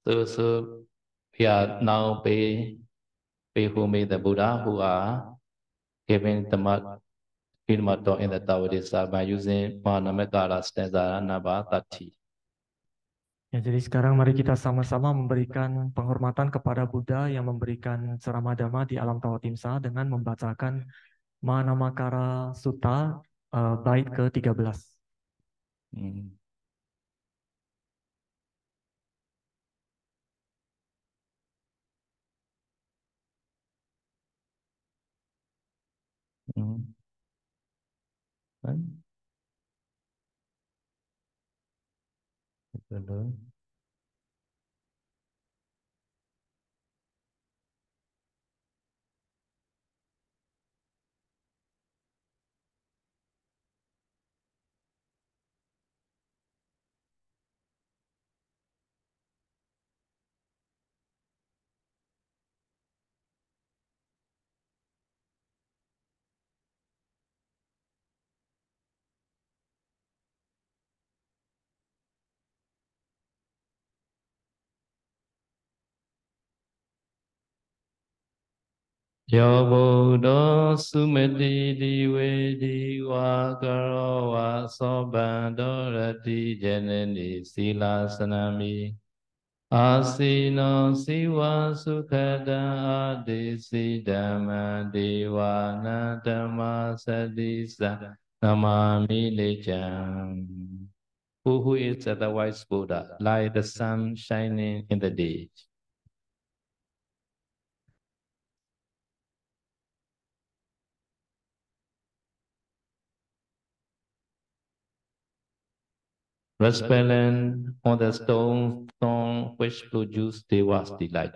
So we are now pay homage the Buddha who are giving the Vidma taught in the Taoist by using Mahanamekara stanza number 30. Ya, jadi sekarang mari kita sama-sama memberikan penghormatan kepada Buddha yang memberikan ceramah Dhamma di alam Tawatimsa dengan membacakan Mahanamakara Sutta bait ke-13. Mm. Mm. Right? Betul. Yo Buddha Sumati Diwe Diwa Karo Wa Sobando Rati Janani Sila Sanami Asino Siwa Sukhada Adisi Dhamma Dewa Dhamma Sadisa Namami Lejam. Who is the wise Buddha, like the sun shining in the day. Resplendent on the stone which produce Deva's delight.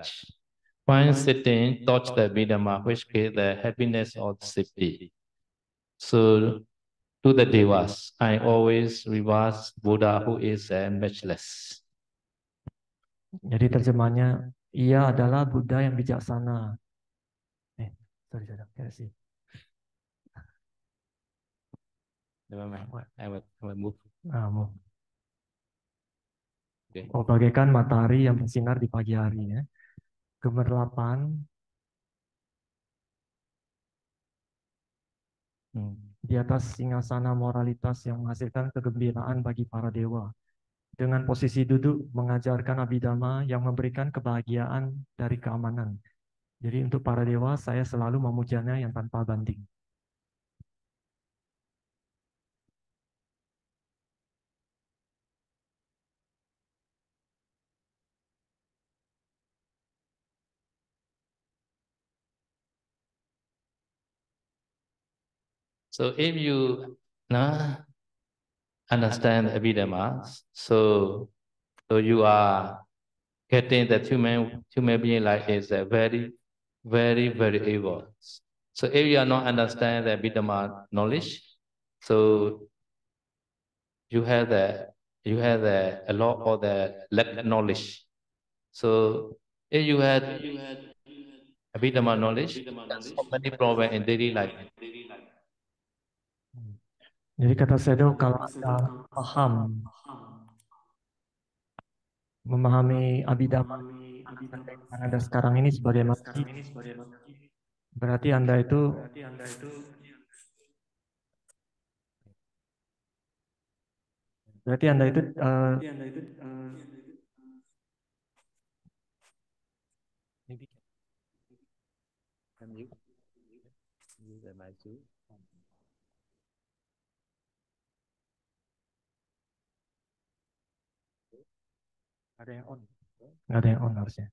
While sitting, touch the Vidama which gives the happiness of safety. So to the Devas, I always reverse Buddha who is matchless. Jadi terjemahnya, ia adalah Buddha yang bijaksana. Sorry, kasih. Never mind. I will move. Okay. Oh, bagaikan matahari yang bersinar di pagi hari, ya. Gemerlapan di atas singgasana moralitas yang menghasilkan kegembiraan bagi para dewa. Dengan posisi duduk mengajarkan abhidhamma yang memberikan kebahagiaan dari keamanan. Jadi untuk para dewa saya selalu memujanya yang tanpa banding. So if you understand Abhidhamma, so you are getting that human being life is a very, very, very evil. So if you are not understand the Abhidhamma knowledge, so you have a lot of the lack knowledge. So if you had Abhidhamma knowledge, there's so many problems in daily life. Jadi kata Sedo, kalau Anda paham, memahami abhidhamma yang Anda sekarang ini sebagai manusia, berarti Anda itu ada yang on, nggak ada yang on harusnya.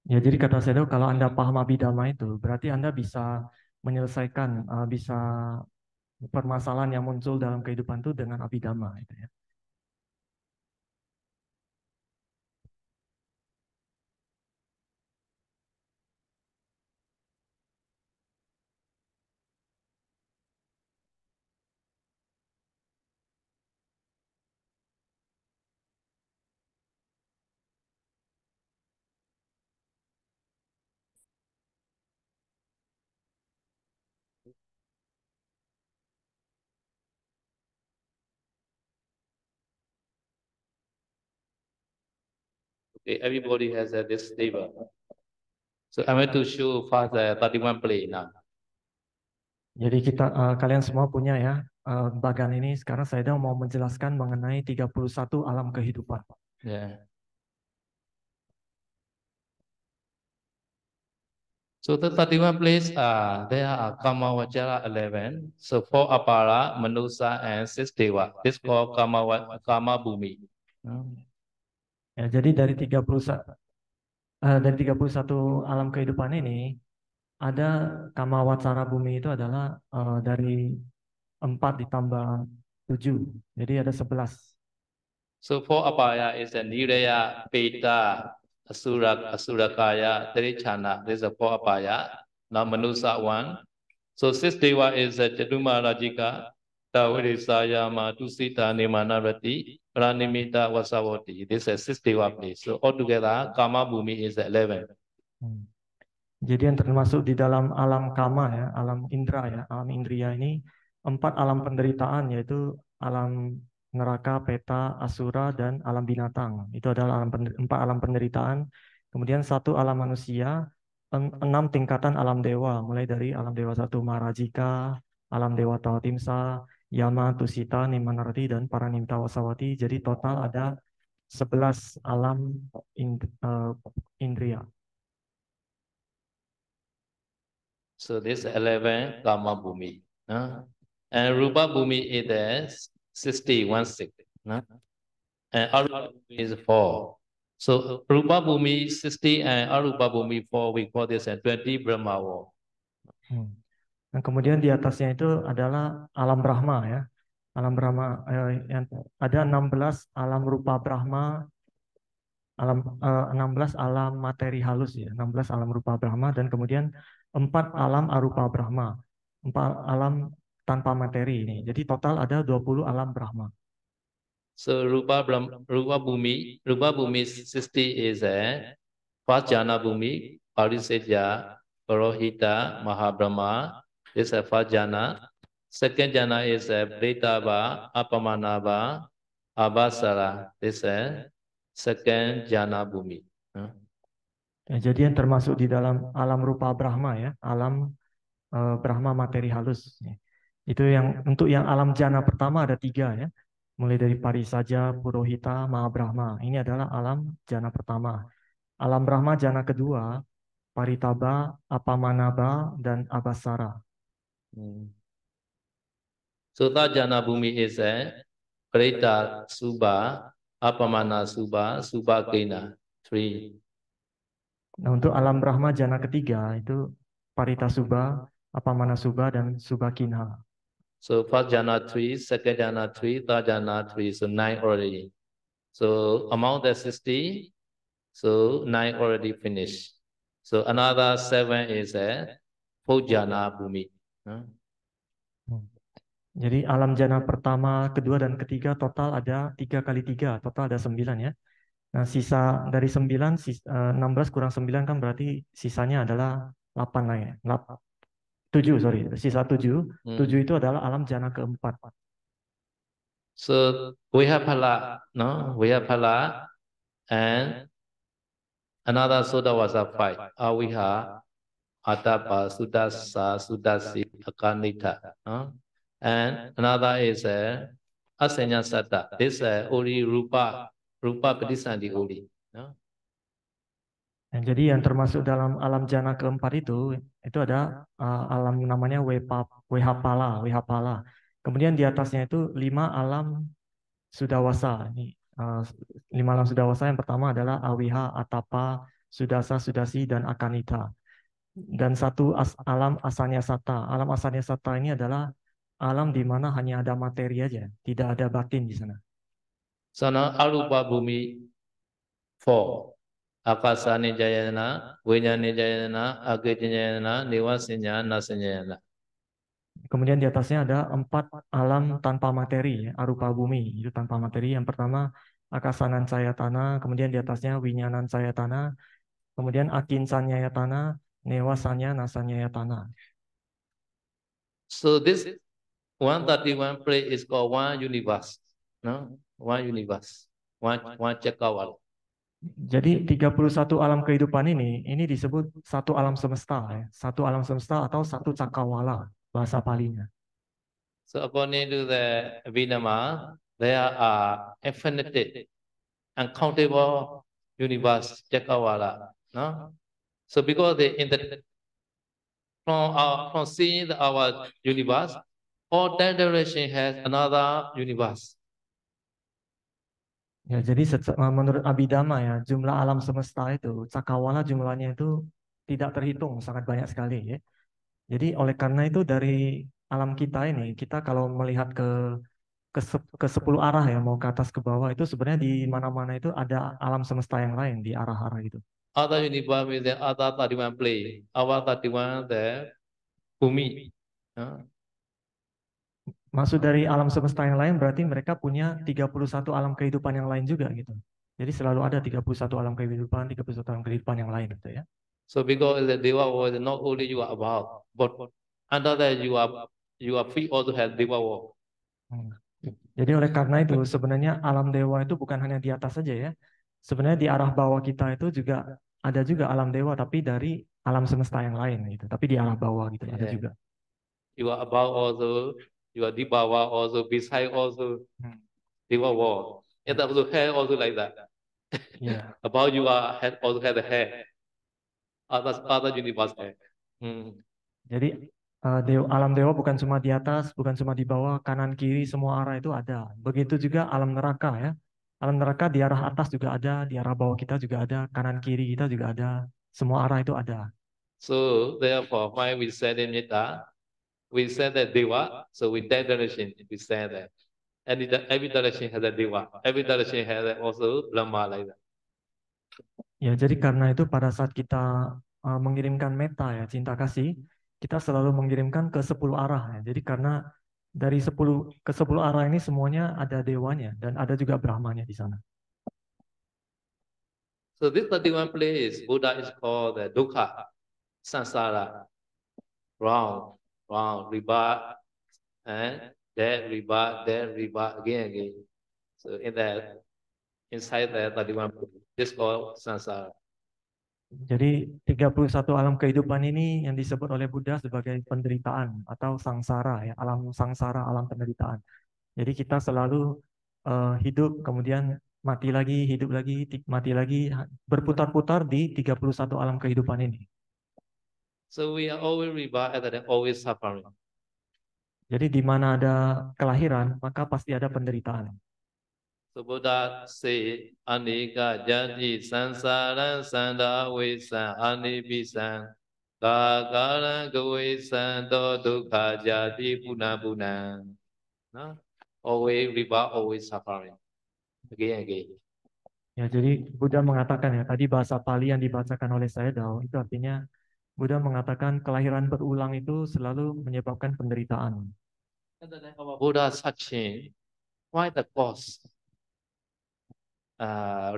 Ya, jadi kata Sedo, kalau Anda paham abhidhamma itu, berarti Anda bisa menyelesaikan, bisa permasalahan yang muncul dalam kehidupan itu dengan abhidhamma, gitu ya. Okay, everybody has this table. So I'm going to show first 31 play now. Jadi kalian semua punya ya bagan ini. Sekarang saya mau menjelaskan mengenai 31 alam kehidupan. Yeah. So the 31 places there are Kama Vajara 11. So 4 Apara, Manusa, and 6 Deva. This called Kama Bhumi. Ya, jadi dari 31 alam kehidupan ini ada Kama Wacara Bumi itu adalah dari 4 ditambah 7. Jadi ada 11. So 4 Apaya is a Niraya, Peta, Asurakaya, Trichana. This is a 4 Apaya. Now Manusa 1. So 6 Deva is a Jaduma Rajika, Tavirisaya, Madusita, Nimanarati, Pranimita, Vasavati. This is a 6 Deva place. So altogether, Kama Bhumi is 11. Jadi yang termasuk di dalam alam kama ya, alam indra ya, alam indria ini 4 alam penderitaan, yaitu alam neraka, peta, asura, dan alam binatang. Itu adalah 4 alam penderitaan. Kemudian 1 alam manusia, 6 tingkatan alam dewa, mulai dari alam dewa 1 Marajika, alam dewa Tawatimsa, Yama, Tusita, Nimanarati, dan Paranimta Wasawati. Jadi total ada 11 alam indria. So this 11 Kama Bhumi. And Rupa Bhumi is 61 6. And Arupa Bhumi is 4. So Rupa Bhumi 60 and Arupa Bhumi 4, we call this a 20 Brahma War. Dan kemudian di atasnya itu adalah alam Brahma ya. Alam Brahma yang ada 16 alam rupa Brahma, 16 alam materi halus ya, 16 alam rupa Brahma, dan kemudian 4 alam arupa Brahma, 4 alam tanpa materi ini. Jadi total ada 20 alam Brahma. So Rupa Bhumi 60 is a first Jana Bhumi, Pariseja, Parohita, Mahabrahma. This is a first Jana. Second Jana is a Pretava, Apamanava, Abhasara. This is a second Jana Bhumi. Ya, jadi yang termasuk di dalam alam rupa Brahma ya, alam Brahma materi halus. Itu yang untuk yang alam jana pertama ada 3 ya. Mulai dari Parisaja, Purohita, Mahabrahma. Ini adalah alam jana pertama. Alam Brahma jana kedua, Paritaba, Apamanaba, dan Abhasara. So that Jana Bhumi is a Preta Subha, Apamana Subha, Subha Kena. 3. Nah, untuk alam Brahma jana ketiga itu Parita Subha, Apamana Subha, dan Subha Kinha. So first Jana 3, second Jana 3, third Jana 3, so 9 already. So among the 60, so 9 already finished. So another 7 is a fourth Jana Bhumi. Jadi alam jana pertama, kedua, dan ketiga total ada 3 kali 3, total ada 9 ya. Nah, sisa dari 9, 16 kurang 9 kan berarti sisanya adalah 8 lah ya. 7, sorry. Sisa 7. 7 itu adalah alam jana keempat. So we have Phala, no? We have Phala and another Soda was a 5. Aviha, Atapa, Sudasa, Sudasi, Akanita. And another is Asanya Sata. This only Rupa Padisandi only. Nah, jadi yang termasuk dalam alam jana keempat itu ada alam namanya Wehapala. Kemudian di atasnya itu 5 alam Sudawasa. Ini 5 alam Sudawasa, yang pertama adalah Awiha, Atapa, Sudasa, Sudasi, dan Akanita. Dan 1 alam Asanya Sata. Alam Asanya Sata ini adalah alam di mana hanya ada materi aja, tidak ada batin di sana. Sana Arupa Bhumi 4. Akasa Nijayana, Vinya Nijayana, Agitinyayana, Nivasinya, Nasinyayana. Kemudian di atasnya ada 4 alam tanpa materi, arupa bumi, itu tanpa materi. Yang pertama Akasanan Sayatana, kemudian di atasnya Winyanan Sayatana, kemudian Akinsanyayatana, Newasanya Nasanyayatana. So this 131 place is called one universe, no? One universe, one Chakrawala. Jadi 31 alam kehidupan ini disebut satu alam semesta ya. Satu alam semesta atau satu cakrawala bahasa Palinya. So according to the Abhidhamma, there are infinite, uncountable universe, Chakrawala. No? So because from seeing our universe, all that direction has another universe. Ya, jadi menurut Abhidhamma ya, jumlah alam semesta itu, cakrawala jumlahnya itu tidak terhitung, sangat banyak sekali ya. Jadi oleh karena itu dari alam kita ini, kita kalau melihat ke 10 arah ya, mau ke atas ke bawah itu sebenarnya di mana-mana itu ada alam semesta yang lain di arah-arah itu. Other universe means the other 31 plane. Our 31 the Bhumi. Maksud dari alam semesta yang lain berarti mereka punya 31 alam kehidupan yang lain juga gitu. Jadi selalu ada 31 alam kehidupan, 31 alam kehidupan yang lain gitu ya. So because the Deva world not only you are above, but under that you are free also have Deva world. Jadi oleh karena itu sebenarnya alam dewa itu bukan hanya di atas saja ya. Sebenarnya di arah bawah kita itu juga ada juga alam dewa tapi dari alam semesta yang lain gitu. Tapi di arah bawah gitu ada juga. You are above also, you are Deva also, beside also Deva world. It also hair also like that. Yeah. Above you are head also have the hair. Other universe hair. Jadi alam dewa bukan cuma di atas, bukan cuma di bawah, kanan kiri semua arah itu ada. Begitu juga alam neraka ya. Alam neraka di arah atas juga ada, di arah bawah kita juga ada, kanan kiri kita juga ada. Semua arah itu ada. So therefore, when we said in Metta, we said that Deva, so with that direction we said that. And every direction has a Deva. Every direction has also Brahma like that. Ya, jadi karena itu pada saat kita mengirimkan meta ya, cinta kasih, kita selalu mengirimkan ke 10 arah ya. Jadi karena dari 10 ke 10 arah ini semuanya ada dewanya dan ada juga Brahmanya di sana. So this 31 place, Buddha is called the Dukkha, Samsara, round, rebirth, and death, rebirth, again. So inside the 31 place, this called Samsara. Jadi 31 alam kehidupan ini yang disebut oleh Buddha sebagai penderitaan atau sangsara ya, alam sangsara, alam penderitaan. Jadi kita selalu hidup kemudian mati lagi, hidup lagi, mati lagi, berputar-putar di 31 alam kehidupan ini. So we are always rebirth and then always suffering. Jadi di mana ada kelahiran, maka pasti ada penderitaan. So Buddha say, Anika jati sansaran sanda vesan anipisan kakaran gavesan to dukkha jati puna. No? Always rebirth, always suffering. Again. Ya, jadi Buddha mengatakan ya, tadi bahasa Pali yang dibacakan oleh saya Dao, itu artinya Buddha mengatakan kelahiran berulang itu selalu menyebabkan penderitaan. Buddha searching, why the cause?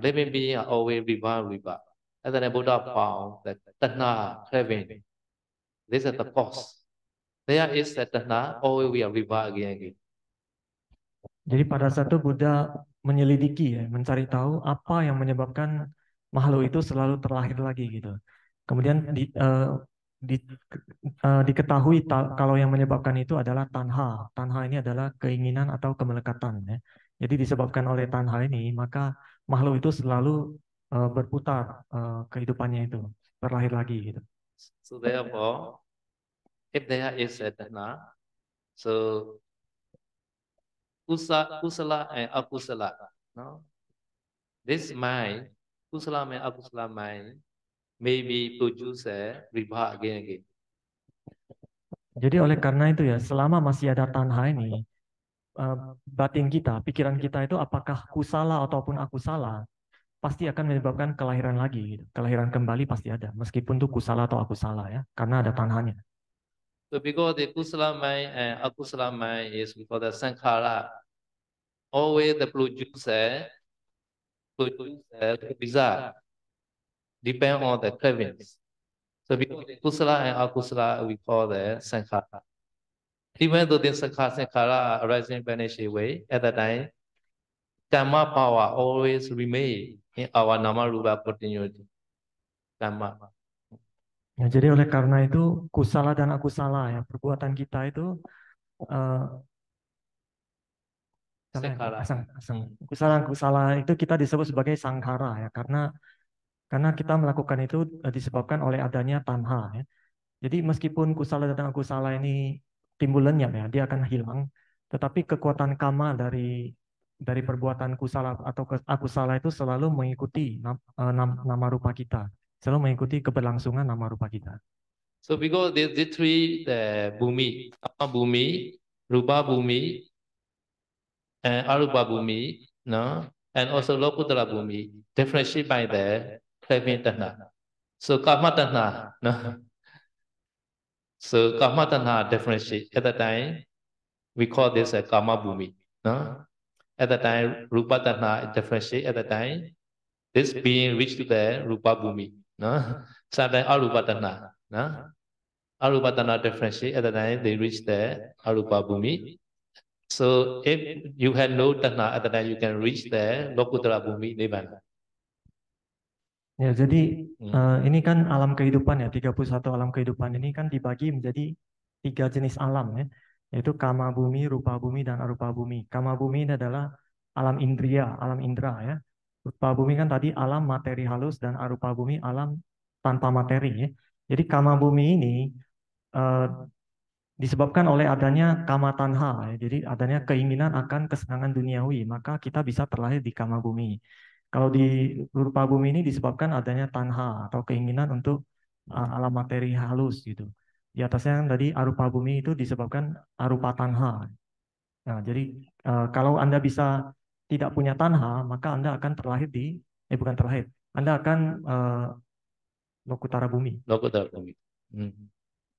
Living being are always rebirth. And then Buddha found that Tanha, craving, this is the cause. There is that Tanha, always we are rebirth again. Jadi pada saat itu Buddha menyelidiki ya, mencari tahu apa yang menyebabkan makhluk itu selalu terlahir lagi gitu. Kemudian diketahui kalau yang menyebabkan itu adalah tanha. Tanha ini adalah keinginan atau kemelekatan ya. Jadi disebabkan oleh tanha ini, maka makhluk itu selalu berputar kehidupannya itu, terlahir lagi gitu. So therefore, if there is a Tanha, so kusala and akusala, no? This mind, kusala and akusala mind, maybe produce a rebirth again. Jadi oleh karena itu ya, selama masih ada tanha ini, batin kita, pikiran kita itu apakah kusala ataupun akusala, pasti akan menyebabkan kelahiran lagi. Gitu. Kelahiran kembali pasti ada, meskipun itu kusala atau akusala ya, karena ada tanhanya. So because the kusala mind and akusala mind is because the sankhara, always the producer result depend on the cravings. So because the kusala and akusala we call the sankhara. Even though the sankhara are arising vanishing away, at that time, karma power always remain in our nama rupa continuity. Karma. Ya, jadi oleh karena itu kusala dan akusala ya perbuatan kita itu Sekarang. kusala itu kita disebut sebagai sanghara ya karena kita melakukan itu disebabkan oleh adanya tanha ya. Jadi meskipun kusala dan akusala ini timbul lenyap ya, dia akan hilang. Tetapi kekuatan kama dari perbuatan kusala atau akusala itu selalu mengikuti nama rupa kita, selalu mengikuti keberlangsungan nama rupa kita. So because these three, the bhumi, kama bhumi, rupa bhumi, and arupa bhumi, no, and also lokutara bhumi, differentiate by the craving tanha. So kama tanha, no. So kama tanha differentiate. At the time, we call this a kama bhumi, no. At the time, rupa tanha differentiate. At the time, this being reached to the rupa bhumi, no. Sometimes arupa tanha, no. Arupa tanha differentiate. At the time, they reach the arupa bhumi. So if you had no tanha at the time, you can reach the lokutara bhumi nibbana. Ya, jadi ini kan alam kehidupan ya, 31 alam kehidupan ini kan dibagi menjadi 3 jenis alam ya, yaitu kama bumi, rupa bumi, dan arupa bumi. Kama bumi ini adalah alam indria, alam indera ya. Rupa bumi kan tadi alam materi halus dan arupa bumi alam tanpa materi ya. Jadi kama bumi ini disebabkan oleh adanya kama tanha ya. Jadi adanya keinginan akan kesenangan duniawi, maka kita bisa terlahir di kama bumi. Kalau di rupa bumi ini disebabkan adanya tanha atau keinginan untuk alam materi halus gitu. Di atasnya yang tadi arupa bumi itu disebabkan arupa tanha. Nah, jadi kalau Anda bisa tidak punya tanha, maka Anda akan terlahir bukan terlahir. Anda akan lokutara bumi. Lokutara bhumi.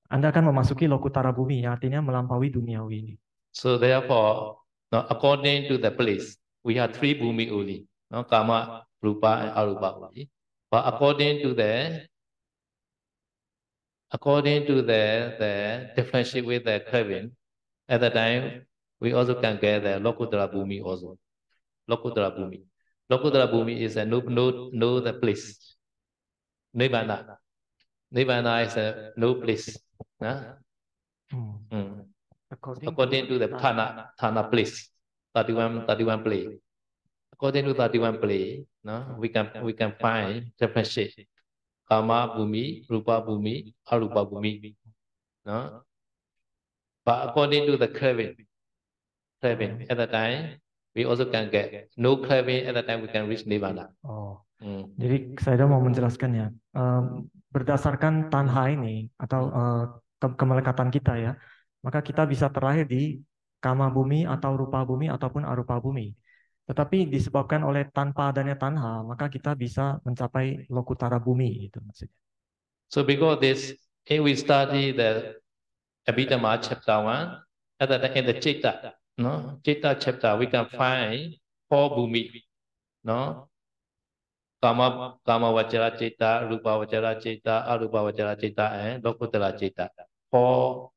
Anda akan memasuki lokutara bumi, yang artinya melampaui duniawi ini. So therefore, according to the place, we have 3 bhumi only. No, kama, rupa, and arupa bhumi. But according to the differentiate with the craving, at the time we also can get the lokutara bhumi also. Lokutara bhumi. Lokutara bhumi is a no the place. Nibbana. Nibbana is a no place. According to the Thana place, 31 place. According to 31 place, no, we can find differentiate. Kama bhumi, rupa bhumi, arupa bhumi. No? But according to the craving at the time, we also can get no craving at the time we can reach nirvana. Oh. Jadi saya mau menjelaskan ya, berdasarkan tanha ini atau kemelekatan kita ya, maka kita bisa terlahir di kama bumi atau rupa bumi ataupun arupa bumi. Tetapi disebabkan oleh tanpa adanya tanha, maka kita bisa mencapai lokutara bumi itu maksudnya. So because this, if we study the Abhidhamma chapter 1, in the Citta, no, Citta chapter, we can find 4 bhumi, no, kama vajra citta, rupa vajra citta, arupa vajra citta, and lokutara citta. 4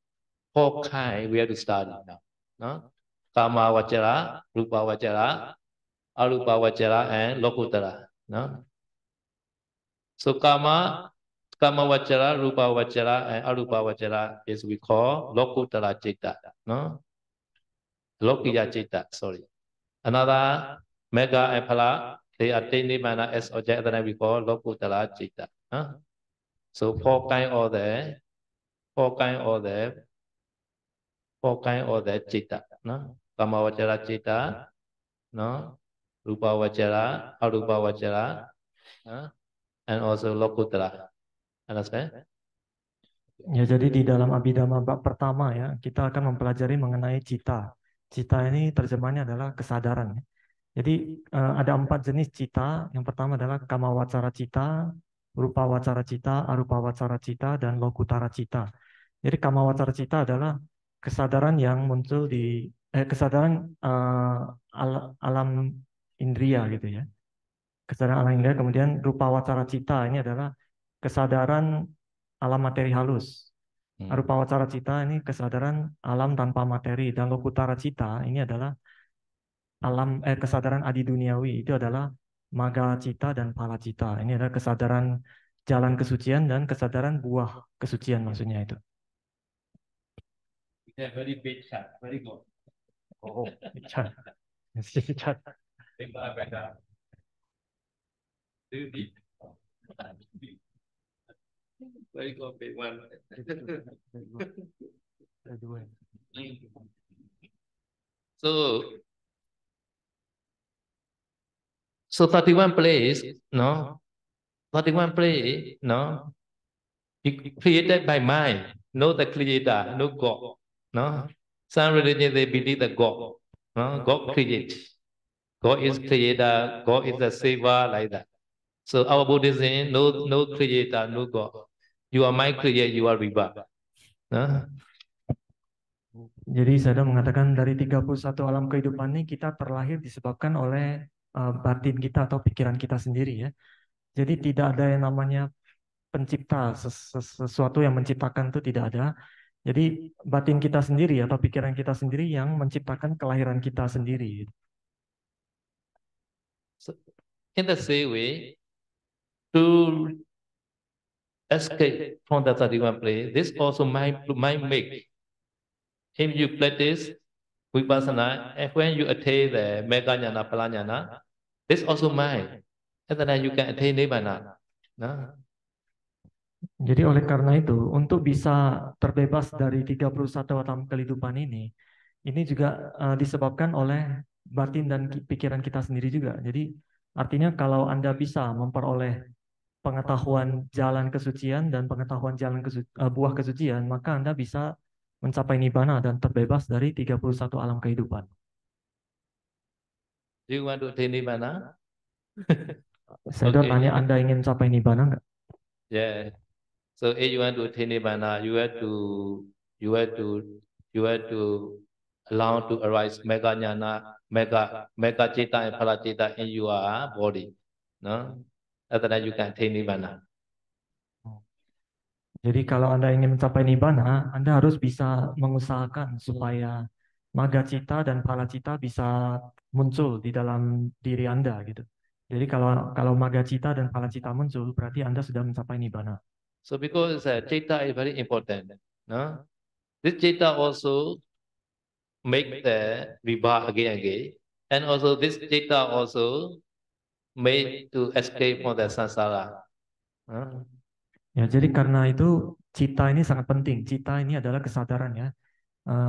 kind we have to study now, no, kama vajra, rupa vajra, arupa vajra, and lokutara, no. So kama vajra, rupa vajra, and arupa vajra is we call lokutara citta, no, lokiya citta, sorry. Another mega and phala, they attain nibbana as object that we call lokutara citta. So 4 kind of the citta, no, kama vajra citta, no, rupa vajra, arupa vajra, and also lokutara. Understand? Ya, jadi di dalam Abhidhamma bab pertama ya, kita akan mempelajari mengenai cita. Cita ini terjemahannya adalah kesadaran. Jadi ada 4 jenis cita. Yang pertama adalah kama wacara cita, rupa wacara cita, arupa wacara cita, dan lokutara cita. Jadi kama wacara cita adalah kesadaran yang muncul di kesadaran alam indria gitu ya. Kesadaran alam indria. Kemudian rupa wacara cita ini adalah kesadaran alam materi halus. Arupa wacara cita ini kesadaran alam tanpa materi, dan lokutara cita ini adalah alam kesadaran adi duniawi, itu adalah maga cita dan pala cita. Ini adalah kesadaran jalan kesucian dan kesadaran buah kesucian maksudnya itu. Yeah, very big shot, very good. Oh, chat. Chat. Very good, big one. So, so 31 place, no? 31 place, no? Created by mind, no the creator, no God, no? Some religion they believe the God, no? God creates. God is creator, God is the savior, like that. So our Buddhism, no creator, no God. You are my creator, you are rebirth. No? Jadi saya mengatakan dari 31 alam kehidupan ini kita terlahir disebabkan oleh batin kita atau pikiran kita sendiri ya. Jadi tidak ada yang namanya pencipta, sesuatu yang menciptakan itu tidak ada. Jadi batin kita sendiri atau pikiran kita sendiri yang menciptakan kelahiran kita sendiri. So, in the same way, to escape from the 31 place, this also mind make. If you practice vipassana, and when you attain the mega jnana, phala jnana, this also mind. And then you can attain nibbana. No? Jadi oleh karena itu, untuk bisa terbebas dari 31 alam kehidupan ini juga disebabkan oleh batin dan pikiran kita sendiri juga. Jadi artinya kalau Anda bisa memperoleh pengetahuan jalan kesucian dan pengetahuan buah kesucian, maka Anda bisa mencapai nibbana dan terbebas dari 31 alam kehidupan. Do you want to attain nibbana? Saya Okay. tanya, Anda ingin mencapai nibbana nggak? Yeah. So if you want to attain nibbana, you have to allow to arise mega jnana, mega citta and phala citta in your body. No? After that you can attain nibbana. Jadi kalau Anda ingin mencapai nibbana, Anda harus bisa mengusahakan supaya maga cita dan pala cita bisa muncul di dalam diri Anda gitu. Jadi kalau maga cita dan pala cita muncul, berarti Anda sudah mencapai nibbana. So because citta is very important, no? This citta also make the rebirth again, and also this citta also made to escape from the samsara. No? Ya, jadi karena itu cita ini sangat penting. Cita ini adalah kesadaran ya.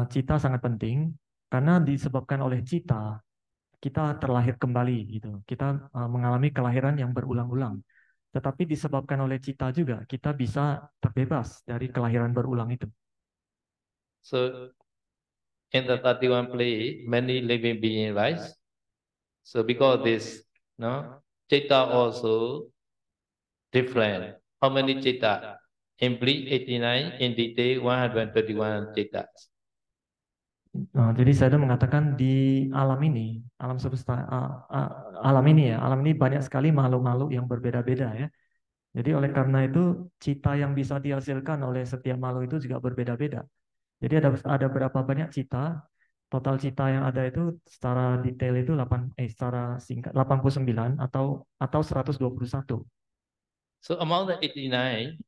Cita sangat penting karena disebabkan oleh cita kita terlahir kembali gitu. Kita mengalami kelahiran yang berulang-ulang. Tetapi disebabkan oleh cita juga kita bisa terbebas dari kelahiran berulang itu. So in the 31 place, many living beings rise. So because this, no, citta also different. How many citta? In brief 89, in detail 121 cittas. Jadi saya mengatakan di alam ini, alam semesta, alam ini banyak sekali makhluk-makhluk yang berbeda-beda ya. Jadi oleh karena itu cita yang bisa dihasilkan oleh setiap makhluk itu juga berbeda-beda. Jadi ada berapa banyak cita? Total cita yang ada itu secara detail itu secara singkat 89 atau 121. So among the 89,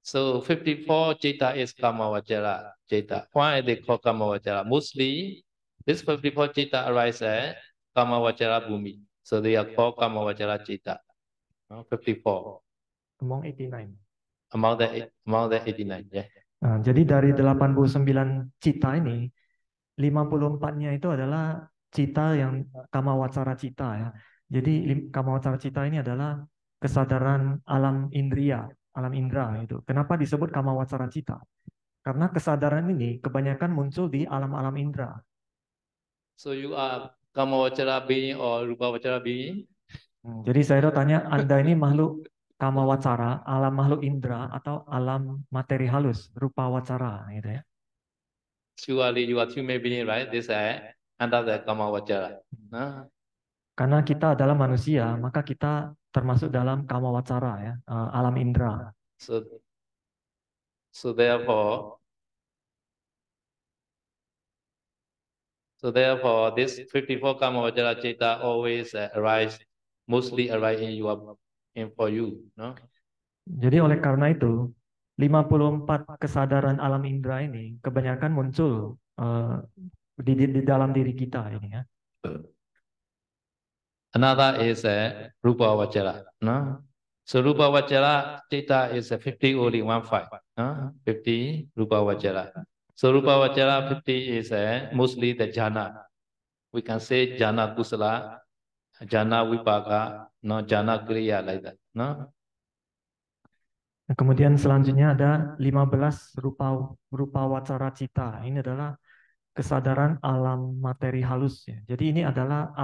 so 54 citta is Kamavajara citta. Why they call Kamavajara? Mostly this 54 citta arise at Kamavajara Bhumi. So they are called Kamavajara citta. 54. Among 89. Among the 89, yeah. Nah, jadi dari 89 cita ini 54-nya itu adalah cita yang kamawacara cita ya. Jadi kamawacara cita ini adalah kesadaran alam indria, alam indra itu. Kenapa disebut kamawacara cita? Karena kesadaran ini kebanyakan muncul di alam-alam indra. So you are Kamavajara being or Rupavajara being? Jadi saya tanya, Anda ini makhluk kamawacara, alam makhluk indra atau alam materi halus, rupa wacara gitu ya. Surely you are human being, right? This is under the Kamavajara. Karena kita adalah manusia, maka kita termasuk dalam kamawacara ya, alam indra. So therefore, this 54 Kamavajara citta always arise mostly arise in for you, no? Jadi oleh karena itu 54 kesadaran alam indera ini kebanyakan muncul di dalam diri kita ini ya. Another is a Rupa Vajara, no? So Rupa Vajara Chitta is a 50 only 15, no? 50 Rupa Vajara. So Rupa Vajara 50 is mostly the jhana. We can say jhana kusala, jhana vipaka, no jhana kriya like that, no? Nah, kemudian selanjutnya ada 15 rupa wacara cita. Ini adalah kesadaran alam materi halus ya. Jadi ini adalah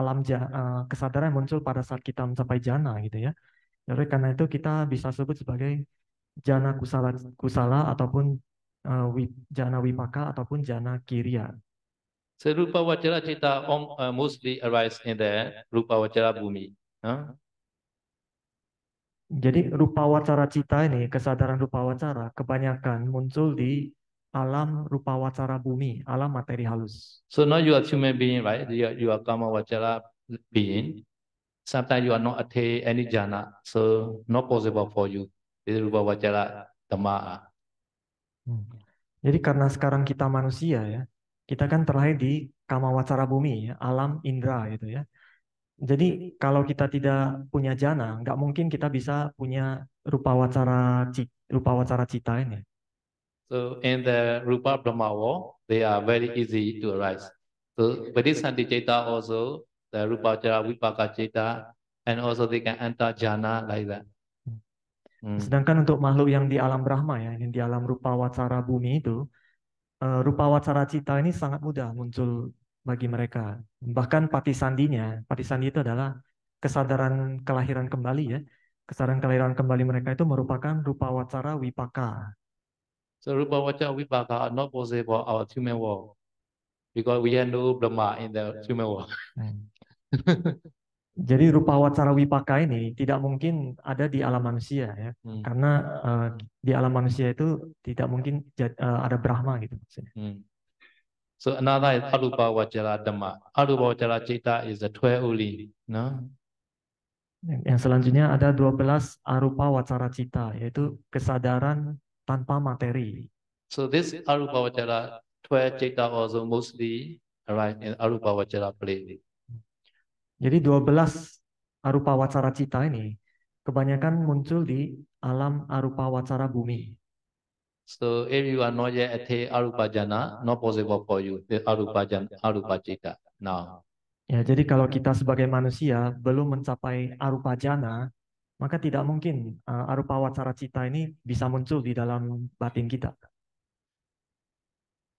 kesadaran yang muncul pada saat kita mencapai jana gitu ya. Jadi karena itu kita bisa sebut sebagai jana kusala ataupun jana wipaka ataupun jana kiriya. So Rupa Vajara Chitta mostly arise in the Rupa Vajara Bhumi, no? Jadi rupa wacara cita ini, kesadaran rupa wacara kebanyakan muncul di alam rupa wacara bumi, alam materi halus. So now you are human being, right? You are Kama Vajara being. Sometimes you are not attain any jhana, so not possible for you. This Rupa Vajara Dhamma. Jadi karena sekarang kita manusia ya, kita kan terlahir di kama wacara bumi, ya, alam indera gitu ya. Jadi kalau kita tidak punya jana, nggak mungkin kita bisa punya rupa wacara cita ini. So in the Rupa Brahma world, they are very easy to arise. So Vedisanti Chaita also, the Rupa Vajara Vipaka Chaita, and also they can enter jhana like that. Sedangkan untuk makhluk yang di alam Brahma ya, yang di alam rupa wacara bumi itu, rupa wacara cita ini sangat mudah muncul bagi mereka. Bahkan patisandi itu adalah kesadaran kelahiran kembali ya. Kesadaran kelahiran kembali mereka itu merupakan rupa wacara wipaka. So Rupa Vajara Vipaka are not possible for our human world because we have no Brahma in the human world. Jadi rupa wacara wipaka ini tidak mungkin ada di alam manusia ya. Karena di alam manusia itu tidak mungkin ada Brahma gitu maksudnya. So another is Arupa Vajara Dhamma. Arupa Vajara Citta is the 12 only, no? Yang selanjutnya ada 12 arupa wacara cita, yaitu kesadaran tanpa materi. So this Arupa Vajara 12 Citta also mostly arise in Arupa Vajara plane. Jadi 12 arupa wacara cita ini kebanyakan muncul di alam arupa wacara bumi. So if you are not yet attain Arupa Jana, not possible for you, the Arupa Citta now. Ya, jadi kalau kita sebagai manusia belum mencapai arupa jana, maka tidak mungkin arupa wacara cita ini bisa muncul di dalam batin kita.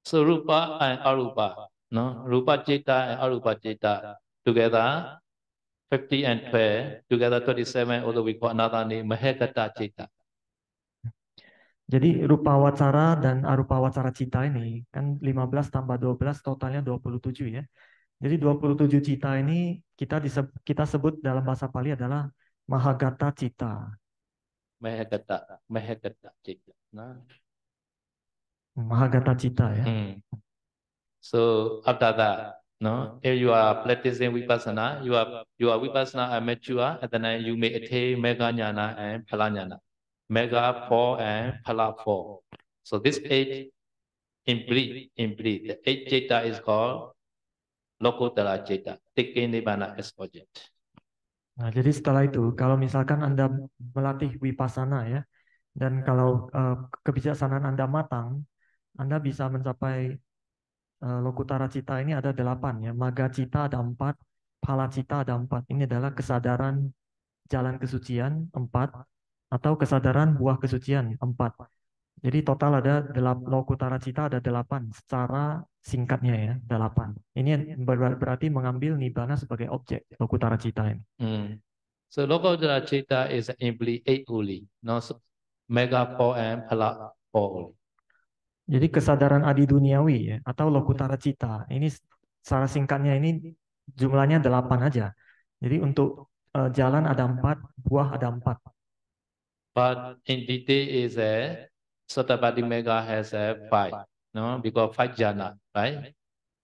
So Rupa and Arupa, no? Rupa Citta and Arupa Citta together, 50 and 12, together 27, although we call another name, Mahekata Citta. Jadi rupa wacara dan arupa wacara cita ini kan 15 tambah 12 totalnya 27 ya. Jadi 27 cita ini kita sebut dalam bahasa Pali adalah Mahagata Cita. Mahagata Cita. Nah. Mahagata Cita ya. So after that, no, if you are practicing vipassana, you are vipassana are mature, and then you may attain mega jnana and phala jnana. Mega 4 and phala 4. So this 8 in brief, the 8 citta is called Lokotara Citta, taking Nibbana as object. Nah, jadi setelah itu, kalau misalkan Anda melatih vipassana ya, dan kalau kebijaksanaan Anda matang, Anda bisa mencapai Lokutara Citta ini ada 8 ya. Maga Citta ada 4, Phala Citta ada 4. Ini adalah kesadaran jalan kesucian 4 atau kesadaran buah kesucian 4. Jadi total ada Lokutara Citta ada 8 secara singkatnya ya, 8. Ini berarti mengambil Nibbana sebagai objek Lokutara Citta ini. So Lokutara Citta is simply 8 only, not mega 4 and phala 4 only. Jadi kesadaran adi duniawi ya, atau Lokutara Citta ini secara singkatnya ini jumlahnya 8 aja. Jadi untuk jalan ada 4, buah ada 4. But in detail is Sotabati Mega has 5, no? Because 5 jhana, right?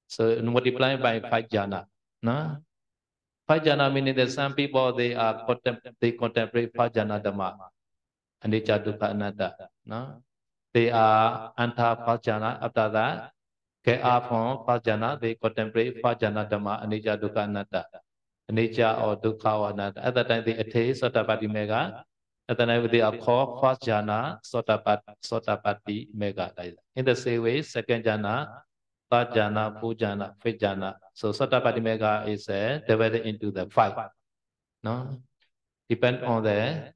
So multiply by 5 jhana, no? Five jhana meaning that some people they contemplate five jhana dhamma, anicca, dukkha, anatta. No, they are enter five jhana. After that, get up from five jhana, they contemplate five jhana dhamma, anicca, dukkha, anatta. Anicca or dukkha or anatta. At that time they attain Sotapatti Mega. At that time they are called first jhana, Sotapatti Mega. In the same way, second jhana, third jhana, fourth jhana, fifth jhana. So Sotapatti Mega is divided into the five. No, depend on the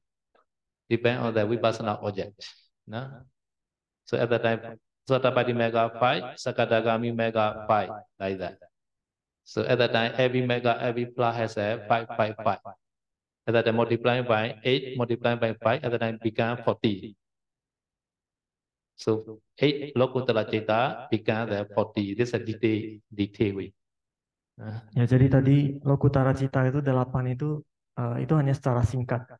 vipassana object. No, so at that time Sotapatti Mega 5, Sakadagami Mega 5, like that. So at that time every mega, every plus has a 5. At that time multiplying by 8, multiplying by 5, at that time become 40. So 8 Lokuttara Citta become the 40. This is a detail way. Ya, jadi tadi Lokutara Cita itu 8 itu hanya secara singkat.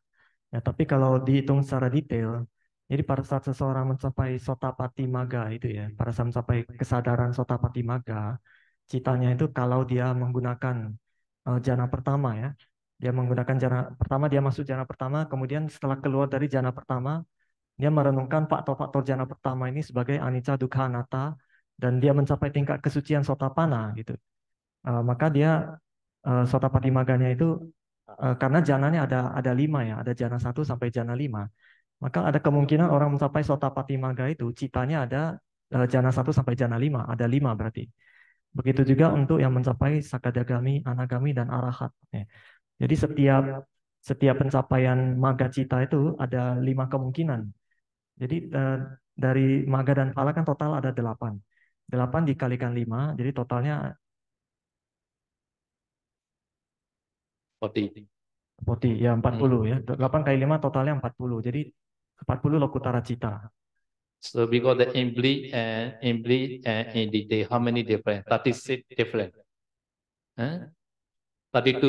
Ya, tapi kalau dihitung secara detail, jadi pada saat seseorang mencapai Sotapatti Magga itu ya, pada saat mencapai kesadaran Sotapatti Magga, citanya itu kalau dia menggunakan jana pertama ya, dia menggunakan jana pertama, dia masuk jana pertama, kemudian setelah keluar dari jana pertama, dia merenungkan faktor-faktor jana pertama ini sebagai anicca, dukkha, anatta, dan dia mencapai tingkat kesucian Sotapanna gitu. Maka dia Sotapatti Magganya itu karena jananya ada 5 ya, ada jana 1 sampai jana 5. Maka ada kemungkinan orang mencapai Sotapatti Magga itu citanya ada jana 1 sampai jana 5, ada 5 berarti. Begitu juga untuk yang mencapai Sakadagami, Anagami, dan Arahat. Ya. Jadi setiap pencapaian Magga Cita itu ada 5 kemungkinan. Jadi dari Magga dan Phala kan total ada 8. 8 dikalikan 5, jadi totalnya 40. 40, ya 40 ya. 8 kali 5 totalnya 40. Jadi 40 Lokutara Cita. So because the in bleed and in detail, how many different? 36 different. 32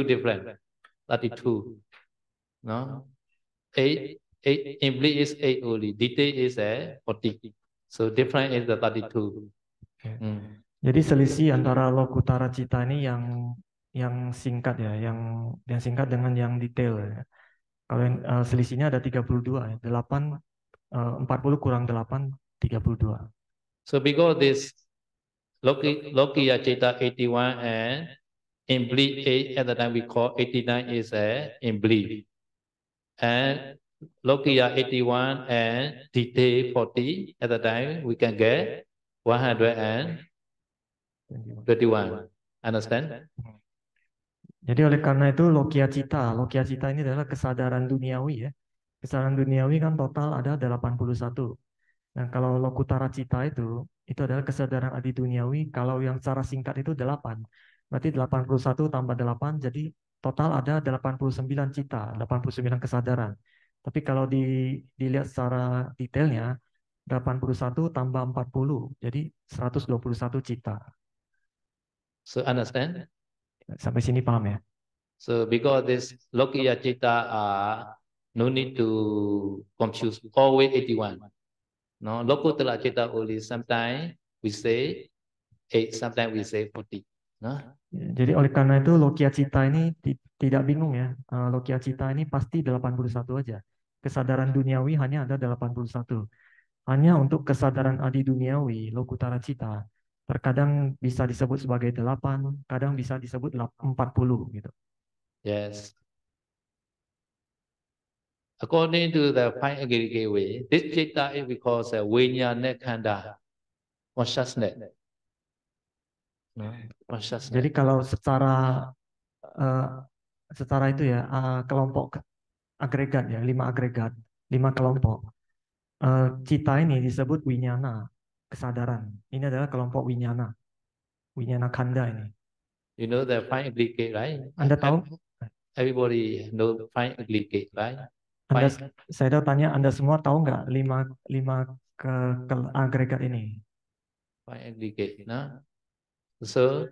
different. 32. No? 8 in bleed is 8 only. Detail is 40. So different is the 32. Jadi selisih antara Lokutara Cita ini yang singkat ya, yang singkat dengan yang detail ya. Kalau selisihnya ada 32 ya. 40 kurang 8, 32. So because this Lokiya Citta 81 and in bleed 8 at the time we call 89 is in bleed. And Lokiya 81 and detail 40 at the time we can get 121. Understand? Jadi oleh karena itu Lokiya Cita ini adalah kesadaran duniawi ya. Kesadaran duniawi kan total ada 81. Dan kalau Lokutara Cita itu adalah kesadaran adi duniawi, kalau yang secara singkat itu 8. Berarti 81 tambah 8, jadi total ada 89 cita, 89 kesadaran. Tapi kalau dilihat secara detailnya, 81 tambah 40, jadi 121 cita. So understand? Sampai sini paham ya? So because this Lokiya Citta no need to confuse, always 81. No, Lokuttara Citta only sometimes we say 8, sometimes we say 40. No? Jadi oleh karena itu Lokiya Cita ini tidak bingung ya. Lokiya Cita ini pasti 81 aja. Kesadaran duniawi hanya ada 81. Hanya untuk kesadaran adi duniawi, Lokutara Cita, terkadang bisa disebut sebagai 8, kadang bisa disebut 40 gitu. Yes. According to the five aggregate way, this citta is because Vijnana Khanda, consciousness. Consciousness. Jadi kalau secara itu ya, kelompok agregat ya, 5 agregat, 5 kelompok. Cita ini disebut Vijnana, kesadaran. Ini adalah kelompok Vijnana Khanda ini. You know the five aggregate, right? Anda tahu? Everybody know five aggregate, right? Saya tanya, Anda semua tahu nggak 5 ke agregat ini? Five aggregate, no? So,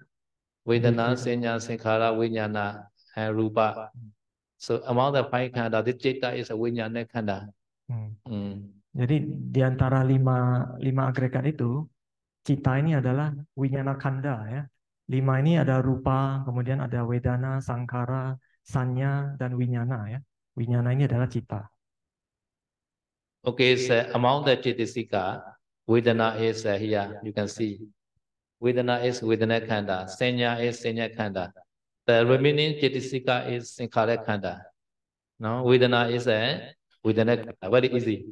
Vedana, Sanya, Sankhara, Vijnana, and Rupa. So among the five khanda, this citta is a Vijnana Khanda. Jadi di antara 5 agregat itu, cita ini adalah Vijnana Khanda ya. Lima ini ada rupa, kemudian ada wedana, sangkara, sanya, dan winyana ya. Winyana ini adalah cita. Okay, so among the Chitisika, Vedana is here, you can see. Vedana is Vedana Khanda, Senya is Senya Khanda. The remaining Chitisika is Sankhara Khanda. No, Vedana is a Vedana Khanda, very easy.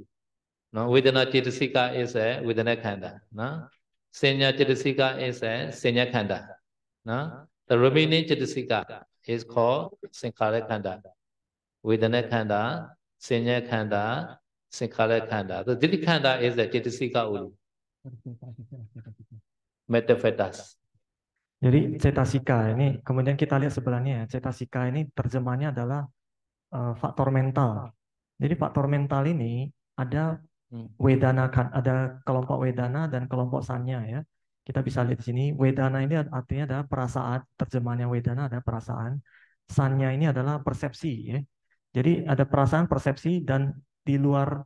No, Vedana Chitisika is a Vedana Khanda. No, Senya Chitisika is a Senya Khanda. No, the remaining Chitisika is called Sankhara Khanda. Vedana Khanda, Senya Khanda, Sankhara Khanda. The Diti Khanda is the Chitisika only. Metaphytas. Jadi cetasika ini, kemudian kita lihat sebelahnya ya. Cetasika ini terjemahnya adalah faktor mental. Jadi faktor mental ini ada wedana, ada kelompok wedana dan kelompok sanya ya. Kita bisa lihat di sini, wedana ini artinya adalah perasaan, terjemahannya wedana ada perasaan, sanya ini adalah persepsi ya. Jadi ada perasaan, persepsi, dan di luar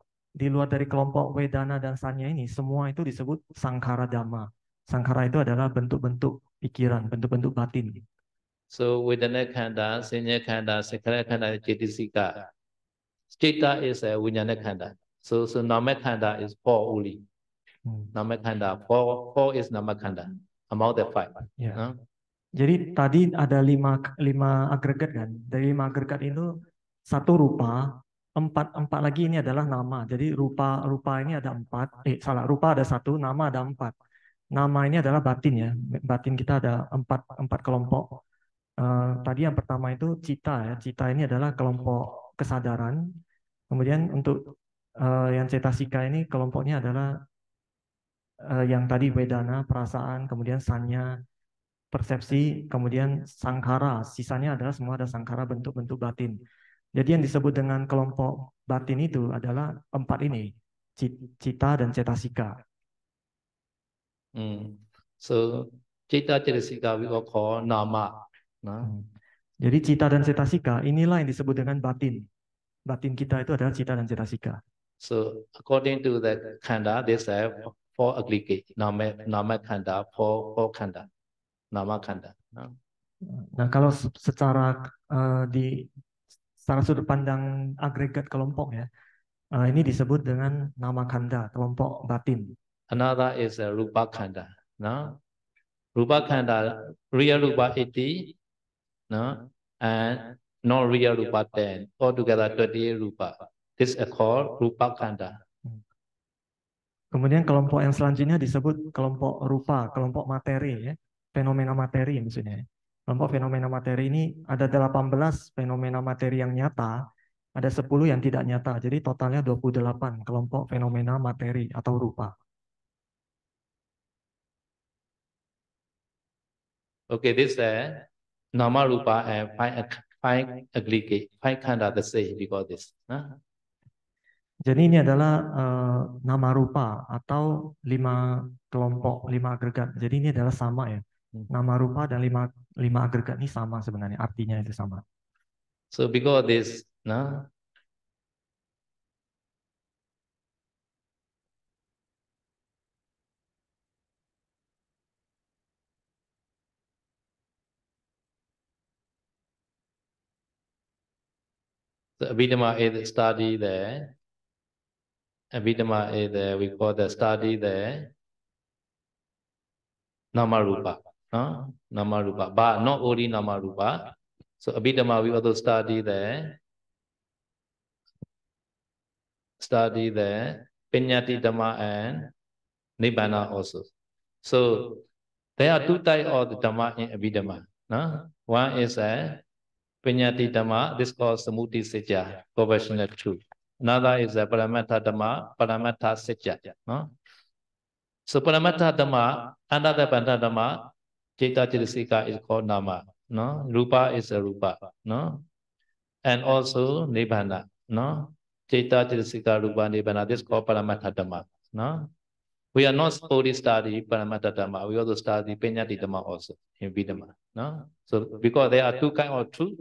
dari kelompok wedana dan sanya ini semua itu disebut sangkara dhamma. Sangkara itu adalah bentuk-bentuk pikiran, bentuk-bentuk batin. So Vedana Khanda, Senya Khanda, Sankhara Khanda, Chitisika. Chitta is a Vijnana Khanda. So Nama Khanda is four only. Nama Khanda, four is Nama Khanda. Among the five. Ya. No? Jadi tadi ada lima agregat kan. Dari lima agregat itu satu rupa, empat lagi ini adalah nama. Jadi rupa ini ada empat. Rupa ada satu, nama ada empat. Nama ini adalah batin ya. Batin kita ada empat kelompok. Tadi yang pertama itu cita ya. Cita ini adalah kelompok kesadaran. Kemudian untuk yang cetasika ini kelompoknya adalah yang tadi wedana, perasaan, kemudian sanya, persepsi, kemudian sangkara. Sisanya adalah semua ada sangkara bentuk-bentuk batin. Jadi yang disebut dengan kelompok batin itu adalah empat ini, cita dan cetasika. So cita cetasika we will call nama. No? Jadi cita dan cetasika inilah yang disebut dengan batin. Batin kita itu adalah cita dan cetasika. So according to the khanda, they say four aggregate. Nama khanda, four khanda. Nama khanda. No? Nah, kalau secara secara sudut pandang agregat kelompok ya, ini disebut dengan nama khanda, kelompok batin. Another is a rupa khanda. No? Rupa khanda, real rupa 80, no? And non-real rupa 10. Altogether 28 rupa. This is called rupa khanda. Kemudian kelompok yang selanjutnya disebut kelompok rupa, kelompok materi ya, fenomena materi maksudnya. Kelompok fenomena materi ini ada 18 fenomena materi yang nyata, ada 10 yang tidak nyata. Jadi totalnya 28 kelompok fenomena materi atau rupa. Okay, this nama rupa and five aggregate, five khanda the same because this. Jadi ini adalah nama rupa atau 5 kelompok, 5 agregat. Jadi ini adalah sama ya. Nama rupa dan 5 agregat ini sama sebenarnya, artinya itu sama. So because this, no? So Abhidhamma is study there. Abhidhamma is we call the study there. Nama rupa, no? Nama rupa, but not only nama rupa. So Abhidhamma we also study there. Study there, Pinyati Dhamma and Nibbana also. So there are two types of the Dhamma in Abhidhamma. No? One is a Pinyati Dhamma, this is called Samuti Sijja, compassionate truth. Another is a Paramattha Dhamma, Paramattha Sijja. No? So Paramattha Dhamma, under the Paramattha Dhamma, Citta Citasika is called Nama. No? Rupa is a Rupa. No? And also Nibbana. No? Citta Citasika Rupa Nibbana, this is called Paramattha Dhamma. No? We are not only study Paramattha Dhamma, we also study Pinyati Dhamma also in Abhidhamma. No? So because there are two kinds of truth.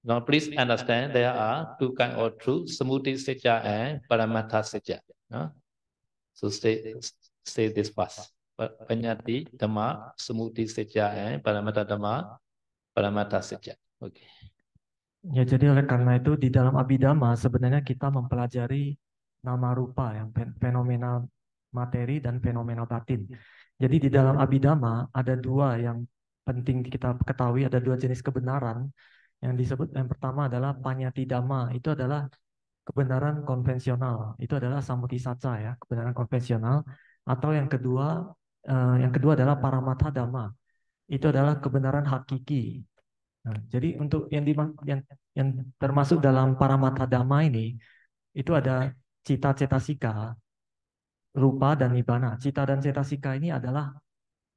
Now please understand there are two kinds of truth, Samuti Sijja and Paramattha Sijja. No? So say this first. Panyati Dhamma, Samuti Secca, and Paramata Dhamma, Paramata Secca. Okay. Ya, jadi oleh karena itu di dalam Abhidhamma sebenarnya kita mempelajari nama rupa yang fenomena materi dan fenomena batin. Jadi di dalam Abhidhamma ada dua yang penting kita ketahui, ada dua jenis kebenaran yang disebut. Yang pertama adalah Panyati Dhamma, itu adalah kebenaran konvensional, itu adalah Sammutisatca ya, kebenaran konvensional. Atau yang kedua adalah Paramatha Dhamma, itu adalah kebenaran hakiki. Nah, jadi untuk yang termasuk dalam Paramatha Dhamma ini itu ada cita cetasika, rupa dan nibbana. Cita dan cetasika ini adalah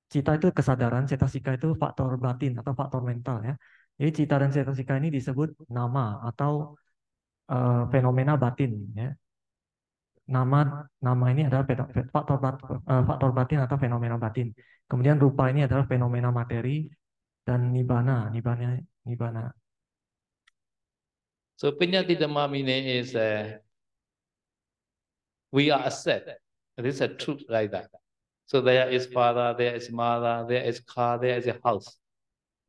cita itu kesadaran, cetasika itu faktor batin atau faktor mental ya. Jadi cita dan cetasika ini disebut nama atau fenomena batin ya. Nama ini adalah faktor batin atau fenomena batin. Kemudian rupa ini adalah fenomena materi dan nibbana. So Panyati Dhamma meaning is we are a set. This is a truth like that. So there is father, there is mother, there is car, there is a house.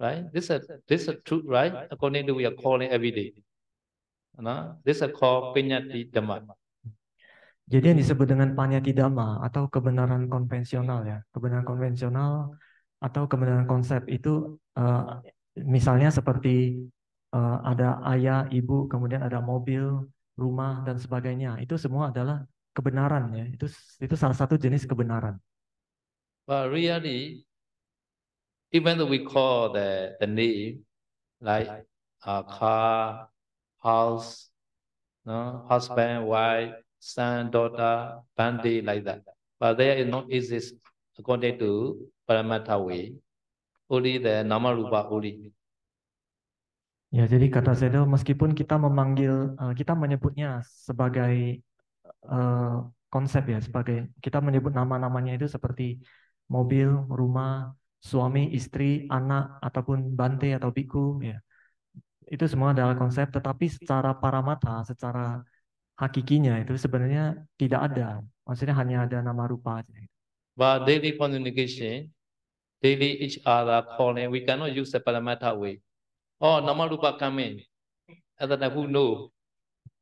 Right? This is a truth, right? According to we are calling every day. No? This is called Panyati Dhamma. Jadi yang disebut dengan Panyati Dhamma atau kebenaran konvensional ya. Kebenaran konvensional atau kebenaran konsep itu misalnya seperti ada ayah, ibu, kemudian ada mobil, rumah dan sebagainya. Itu semua adalah kebenaran ya. Itu salah satu jenis kebenaran. But really, even though we call the name like car, house, no, husband, wife, son, daughter, bandi, like that. But there is not exist according to Paramatha way. Only the Nama Rupa only. Ya, jadi kata Sedo, meskipun kita kita menyebutnya sebagai konsep ya, sebagai kita menyebut nama-namanya itu seperti mobil, rumah, suami, istri, anak, ataupun bante atau biku, ya. Itu semua adalah konsep, tetapi secara paramatha, secara hakikinya itu sebenarnya tidak ada. Maksudnya hanya ada nama rupa aja. But daily communication, daily each other calling, we cannot use the Paramatha way. Oh, Nama Rupa come in. Other than who know?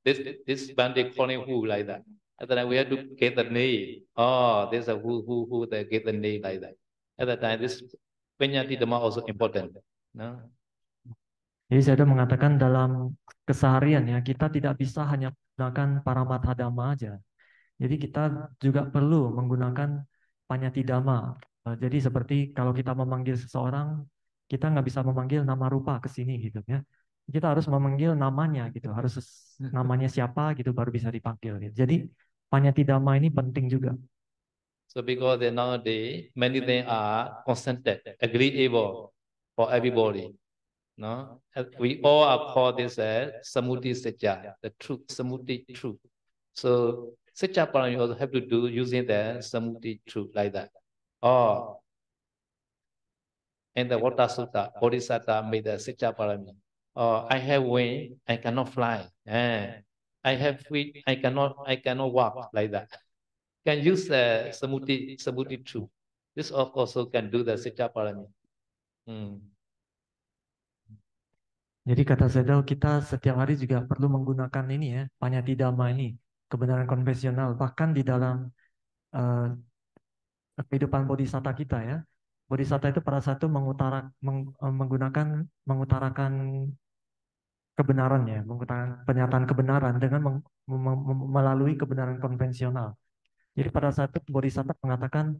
This bandi calling who like that. At the time we have to get the name. Oh, there's a who they get the name like that. At the time this Panyati Dhamma also important. No? Jadi saya mengatakan dalam keseharian ya, kita tidak bisa hanya menggunakan paramatha dhamma aja. Jadi kita juga perlu menggunakan Panyati Dhamma. Jadi seperti kalau kita memanggil seseorang, kita nggak bisa memanggil nama rupa ke sini gitu ya. Kita harus memanggil namanya gitu, harus namanya siapa gitu baru bisa dipanggil. Gitu. Jadi Panyati Dhamma ini penting juga. So because nowadays many things are consented, agreeable for everybody. No, we all are called this Samuti Secca, the truth, Samuti truth. So Secca Parami also have to do using the Samuti truth like that. Oh, in the Water Sutta, Bodhisattva made the Secca Parami. Oh, I have wings, I cannot fly. I have feet, I cannot walk like that. Can use the Samuti truth. This also can do the Secca Parami. Jadi kata Sedo, kita setiap hari juga perlu menggunakan ini ya, Panyati Dhamma ini, kebenaran konvensional. Bahkan di dalam kehidupan bodhisatta kita ya. Bodhisatta itu pada satu mengutarakan kebenaran ya, mengutarakan pernyataan kebenaran dengan melalui kebenaran konvensional. Jadi pada saat itu bodhisatta mengatakan,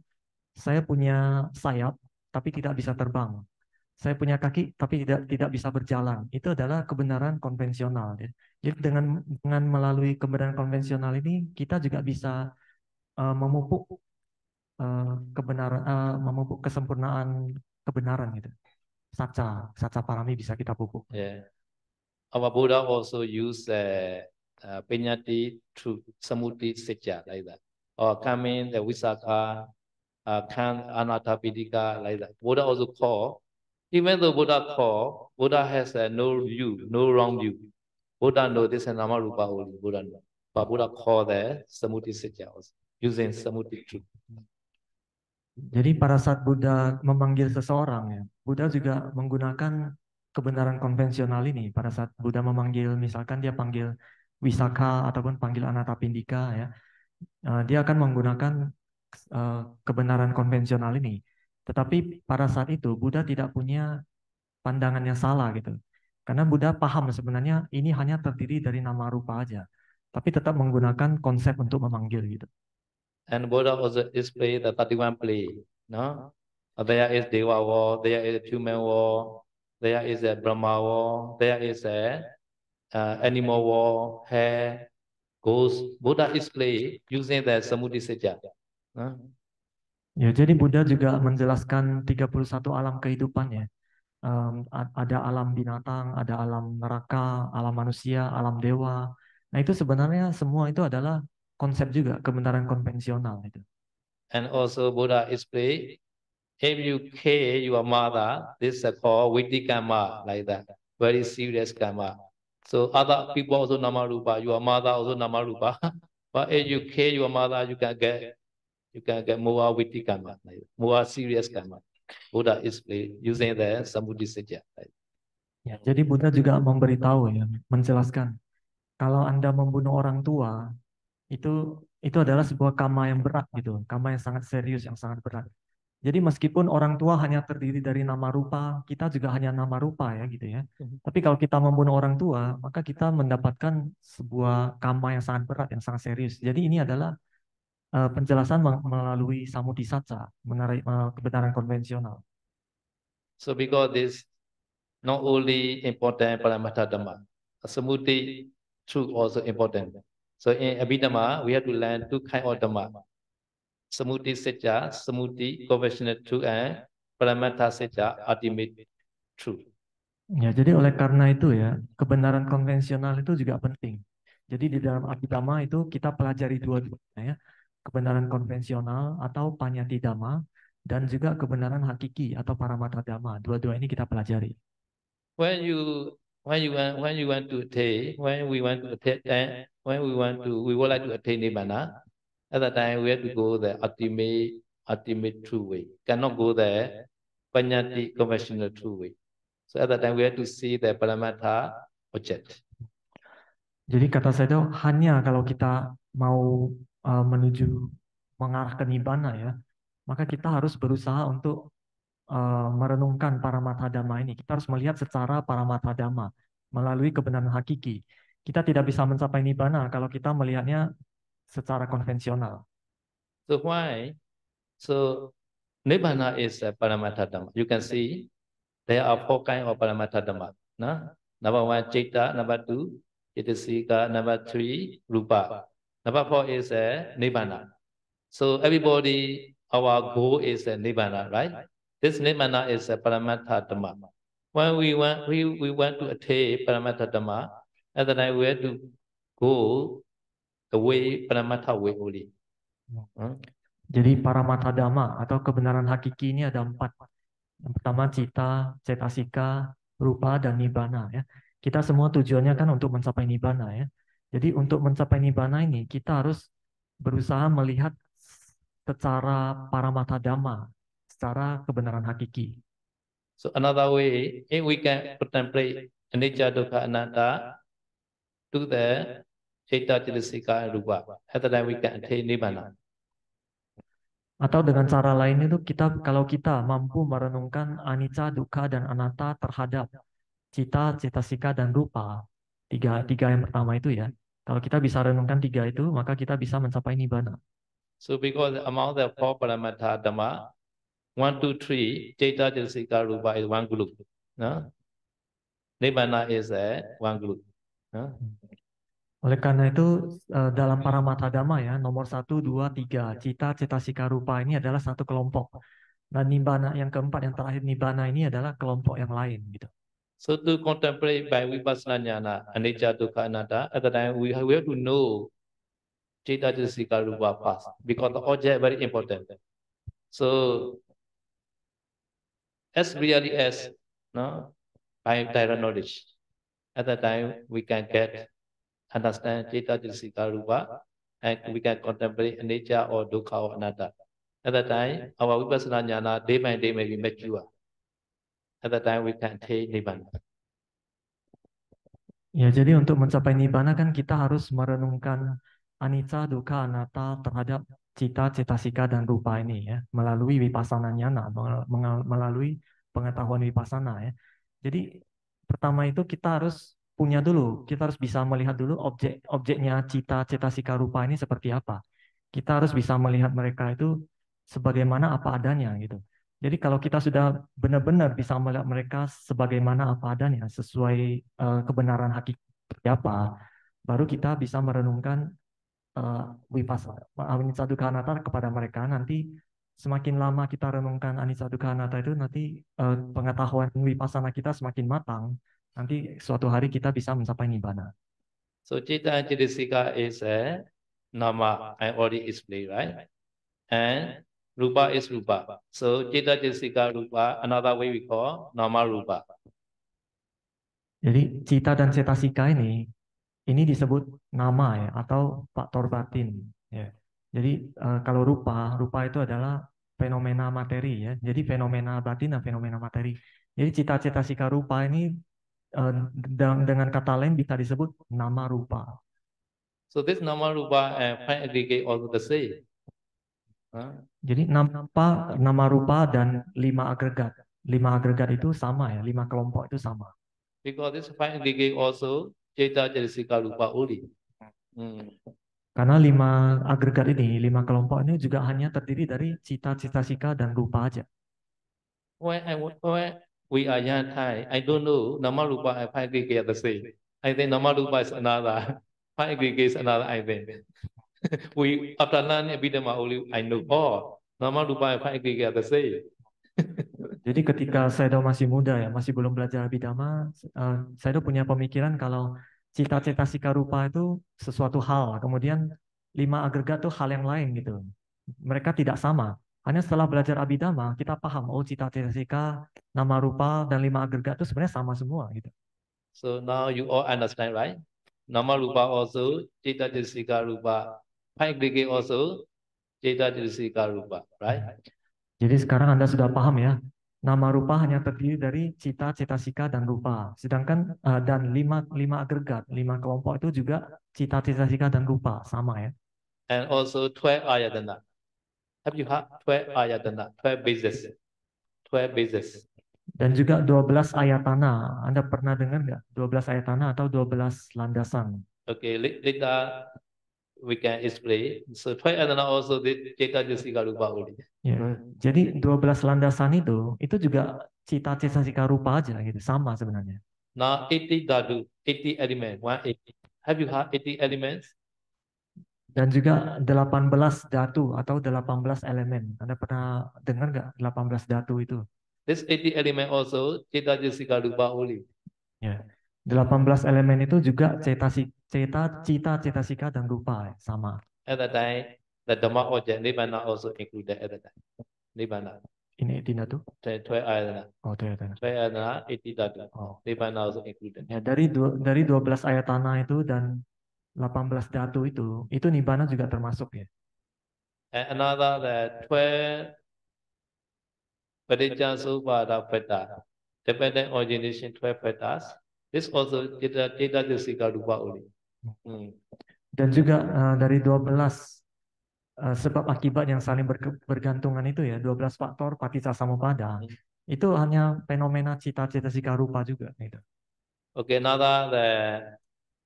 saya punya sayap tapi tidak bisa terbang. Saya punya kaki tapi tidak bisa berjalan. Itu adalah kebenaran konvensional. Ya. Jadi dengan melalui kebenaran konvensional ini kita juga bisa memupuk memupuk kesempurnaan kebenaran gitu. Saca parami bisa kita pupuk. Yeah. Our Buddha also use Panyati truth, Samuti Secca like that. Or coming the Visakha, Kan Anathapindika like that. Buddha also call. Even though Buddha has no view, no wrong view. Buddha know this is Nama Rupa only. Buddha know. But Buddha call the Samuti Secca also, using Samuti truth. Jadi pada saat Buddha memanggil seseorang ya, Buddha juga menggunakan kebenaran konvensional ini. Pada saat Buddha memanggil, misalkan dia panggil Wisakha ataupun panggil Anathapindika ya, dia akan menggunakan kebenaran konvensional ini. Tetapi pada saat itu Buddha tidak punya pandangan yang salah gitu. Karena Buddha paham sebenarnya ini hanya terdiri dari nama rupa aja. Tapi tetap menggunakan konsep untuk memanggil gitu. And Buddha also display the 31 play. No? There is Deva war, there is human war, there is a Brahma war, there is a animal war, hair, ghost. Buddha display using the Samudhisaya. No? Ya, jadi Buddha juga menjelaskan 31 alam kehidupan ya. Ada alam binatang, ada alam neraka, alam manusia, alam dewa. Nah, itu sebenarnya semua itu adalah konsep juga kebenaran konvensional itu. And also Buddha display, if you kill your mother, this is called Vidikama, like that. Very serious karma. So other people also Namarupa, your mother also Namarupa. But if you kill your mother, you can get more Vidikama, like more serious karma. Buddha display using the Samudhisaya. Like. Ya, jadi Buddha juga memberitahu ya, menjelaskan kalau Anda membunuh orang tua itu adalah sebuah karma yang berat gitu, karma yang sangat serius, yang sangat berat. Jadi meskipun orang tua hanya terdiri dari nama rupa, kita juga hanya nama rupa ya gitu ya. Tapi kalau kita membunuh orang tua, maka kita mendapatkan sebuah karma yang sangat berat, yang sangat serius. Jadi ini adalah penjelasan melalui samudhisatsa, kebenaran konvensional. So because this not only important Paramatha Dhamma, Samudhi truth also important. So in Abhidhamma, we have to learn two kind of Dhamma. Samudhi Satya, Samudhi conventional truth, and Paramatha Satya, ultimate truth. Ya, jadi oleh karena itu ya, kebenaran konvensional itu juga penting. Jadi di dalam Abhidhamma itu kita pelajari dua-duanya ya, kebenaran konvensional atau Panyati Dhamma dan juga kebenaran hakiki atau Paramatha Dhamma. Dua-dua ini kita pelajari. When you want to attain, when we want to attain, we would like to attain Nibbana. At that time, we have to go the ultimate true way. Cannot go the Panyati conventional true way. So at that time, we have to see the Paramatha object. Jadi kata saya itu hanya kalau kita mau menuju mengarah ke Nibbana ya, maka kita harus berusaha untuk merenungkan Paramatha Dhamma ini. Kita harus melihat secara Paramatha Dhamma melalui kebenaran hakiki. Kita tidak bisa mencapai Nibbana kalau kita melihatnya secara konvensional. So why? So Nibbana is a Paramatha Dhamma. You can see there are four kinds of Paramatha Dhamma. No? Number one, Citta. Number two, Cetasika. Number three, Rupa. Number four is a Nibbana. So everybody, our goal is a Nibbana, right? This Nibbana is a Paramatha Dhamma. When we want to attain Paramatha Dhamma, at the time we have to go the way Paramatha way only. Jadi Paramatha Dhamma atau kebenaran hakiki ini ada 4. Yang pertama cita, cetasika, rupa, dan nibbana ya. Kita semua tujuannya kan untuk mencapai nibbana ya. Jadi untuk mencapai nibbana ini kita harus berusaha melihat secara Paramatha Dhamma, secara kebenaran hakiki. So another way, if we can contemplate anicca, dukkha, anatta to the citta, cetasika, and rupa, at the time we can attain Nibbana. Atau dengan cara lain itu kalau kita mampu merenungkan anicca, dukkha, dan anatta terhadap cita, cetasika, dan rupa, tiga yang pertama itu ya. Kalau kita bisa renungkan 3 itu, maka kita bisa mencapai nibbana. So because among the four Paramatha Dhamma, 1, 2, 3, citta, cetasika, rupa is one group. No? Nibbana is one group. No? Oleh karena itu dalam Paramatha Dhamma ya, nomor 1, 2, 3, cita, cetasika, rupa ini adalah satu kelompok. Dan nibbana yang keempat, yang terakhir nibbana ini adalah kelompok yang lain gitu. So to contemplate by vipassana jnana, anicca, dukkha, anatta, at the time we have to know citta, cetasika, rupa first, because the object very important. So as really as no, by direct knowledge, at the time we can understand citta, cetasika, rupa, and we can contemplate anicca or dukkha or anatta. At that time, our vipassana jnana day by day may be mature. At that time, we can attain nibbana. Ya, jadi untuk mencapai nibbana kan kita harus merenungkan anicca, dukkha, anatta terhadap cita, cetasika, dan rupa ini ya, melalui vipassana nyana, melalui pengetahuan vipassana ya. Jadi pertama itu kita harus punya dulu, kita harus bisa melihat dulu objeknya cita, cetasika, rupa ini seperti apa. Kita harus bisa melihat mereka itu sebagaimana apa adanya gitu. Jadi kalau kita sudah benar-benar bisa melihat mereka sebagaimana apa adanya, sesuai kebenaran hakiki seperti apa, baru kita bisa merenungkan vipassana anicca dukkha anatta kepada mereka. Nanti semakin lama kita renungkan anicca dukkha anatta itu, nanti pengetahuan vipassana kita semakin matang. Nanti suatu hari kita bisa mencapai nibbana. So Citta and Cetasika is a nama, I already explained, right? And Rupa is Rupa. So Citta Cetasika Rupa, another way we call Nama Rupa. Jadi cita dan cetasika ini disebut nama ya, atau faktor batin ya. Jadi kalau rupa itu adalah fenomena materi ya. Jadi fenomena batin dan fenomena materi. Jadi cita cetasika rupa ini dengan kata lain bisa disebut nama rupa. So this Nama Rupa and five aggregate also the same. Jadi nama rupa dan 5 agregat. 5 agregat itu sama ya, 5 kelompok itu sama. Because this five aggregate also Citta Cetasika Rupa only. Karena 5 agregat ini, 5 kelompok ini juga hanya terdiri dari cita, cetasika, dan rupa aja. When we are young Thai, I don't know Nama Rupa and five aggregate are the same. I think Nama Rupa is another, five aggregate is another, I think. We after learning Abhidhamma only I know, oh, Nama Rupa and five aggregate are the same. Jadi ketika Sayadaw masih muda ya, masih belum belajar Abhidhamma, Sayadaw punya pemikiran kalau cita, cetasika, rupa itu sesuatu hal, kemudian 5 agregat itu hal yang lain gitu. Mereka tidak sama. Hanya setelah belajar Abhidhamma, kita paham, oh cita, cetasika, nama, rupa, dan 5 agregat itu sebenarnya sama semua gitu. So now you all understand, right? Nama Rupa also, Citta Cetasika Rupa, five aggregate also, Citta Cetasika Rupa, right? Jadi sekarang Anda sudah paham ya, nama rupa hanya terdiri dari cita, cetasika, dan rupa. Sedangkan dan 5 agregat, 5 kelompok itu juga cita, cetasika, dan rupa sama ya. And also 12 ayatana. Have you heard 12 ayatana? 12 bases. 12 bases. Dan juga 12 ayatana. Anda pernah dengar nggak? 12 ayatana atau 12 landasan. Okay, later we can explain. So 12 ayatana also the Citta Cetasika Rupa only. Ya, jadi 12 landasan itu juga cita, cetasika, rupa aja gitu, sama sebenarnya. Now 80 dhatu, 80 elements, 180. Have you heard 80 elements? Dan juga 18 dhatu atau 18 elemen. Anda pernah dengar nggak 18 dhatu itu? This 80 element also Citta Cetasika Rupa only. Ya. 18 elemen itu juga cita, cetasika, dan rupa sama. At that time, the Dhamma object Nibbana also included at that time. Nibbana. Ini Dina tuh? 12 ayatana. Oh, 12 ayatana, 80 dhatu. Oh. Nibbana also included. Ya, dari 12 ayatana itu dan 18 dhatu itu nibbana juga termasuk ya. And another that 12 Paticca Samuppada Phetta, dependent origination 12 Phettas. This also Citta Cetasika Rupa only. Dan juga dari 12 sebab akibat yang saling bergantungan itu ya, 12 faktor paticca samuppada. Itu hanya fenomena cita, cetasika, rupa juga gitu. Okay, another the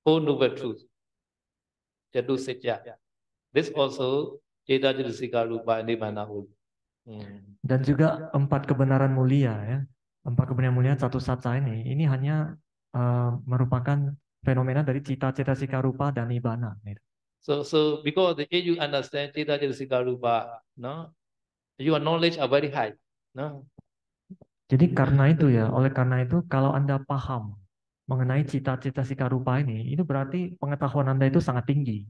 Four Noble Truths. Chatusatya. This also Citta Cetasika Rupa Nibbana only. Dan juga 4 kebenaran mulia ya. 4 kebenaran mulia Catusatya ini hanya merupakan fenomena dari cita, cetasika, rupa, dan nibbana gitu. So because if you understand Citta Cetasika Rupa, no, your knowledge are very high, no. Jadi karena itu ya, oleh karena itu kalau Anda paham mengenai cita, cetasika, rupa ini, itu berarti pengetahuan Anda itu sangat tinggi.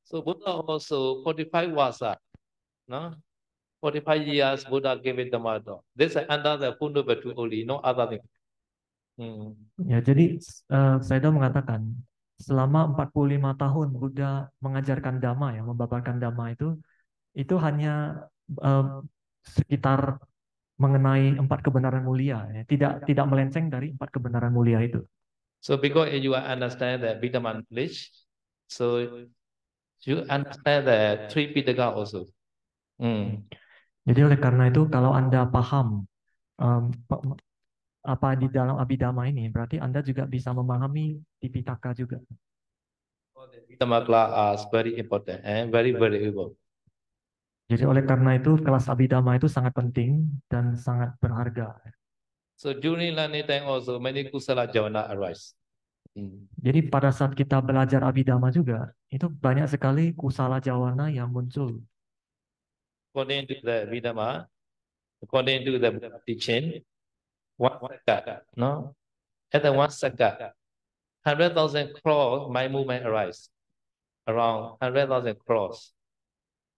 So Buddha also 45 wasa, no, 45 years Buddha gave it Dhamma. This is under the Four Noble Truths only, no other thing. Ya, jadi Sayadaw mengatakan selama 45 tahun Buddha mengajarkan Dhamma ya, membabarkan Dhamma itu hanya sekitar mengenai 4 kebenaran mulia, ya. Tidak melenceng dari 4 kebenaran mulia itu. So because you understand the Vidama knowledge, so you understand the three Pitaka also. Jadi oleh karena itu kalau Anda paham apa di dalam Abhidhamma ini, berarti Anda juga bisa memahami Tipitaka juga. Vidama class is very important and very valuable. Jadi oleh karena itu kelas Abhidhamma itu sangat penting dan sangat berharga. So during learning time also many kusala javana arise. Jadi pada saat kita belajar Abhidhamma juga, itu banyak sekali kusala jawana yang muncul. According to the Vidama, according to the teaching, one second, no? At the 1 second, 100,000 crores mind movement arise. Around 100,000 crores.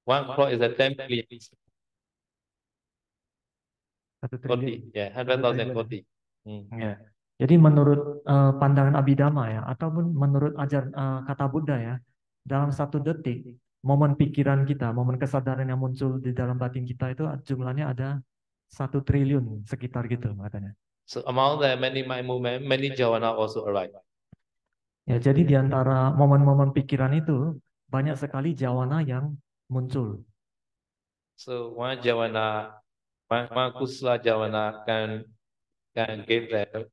1 crore is a 10 million. 1 Koti, triliun. yeah, 100,000 triliun. koti. Ya. Jadi menurut pandangan Abhidhamma ya, ataupun menurut kata Buddha ya, dalam 1 detik, momen pikiran kita, momen kesadaran yang muncul di dalam batin kita itu jumlahnya ada 1 triliun sekitar gitu katanya. So among the many mind movement, many javana also arise. Ya, jadi di antara momen-momen pikiran itu banyak sekali jawana yang muncul. So one javana, one kusala javana can give them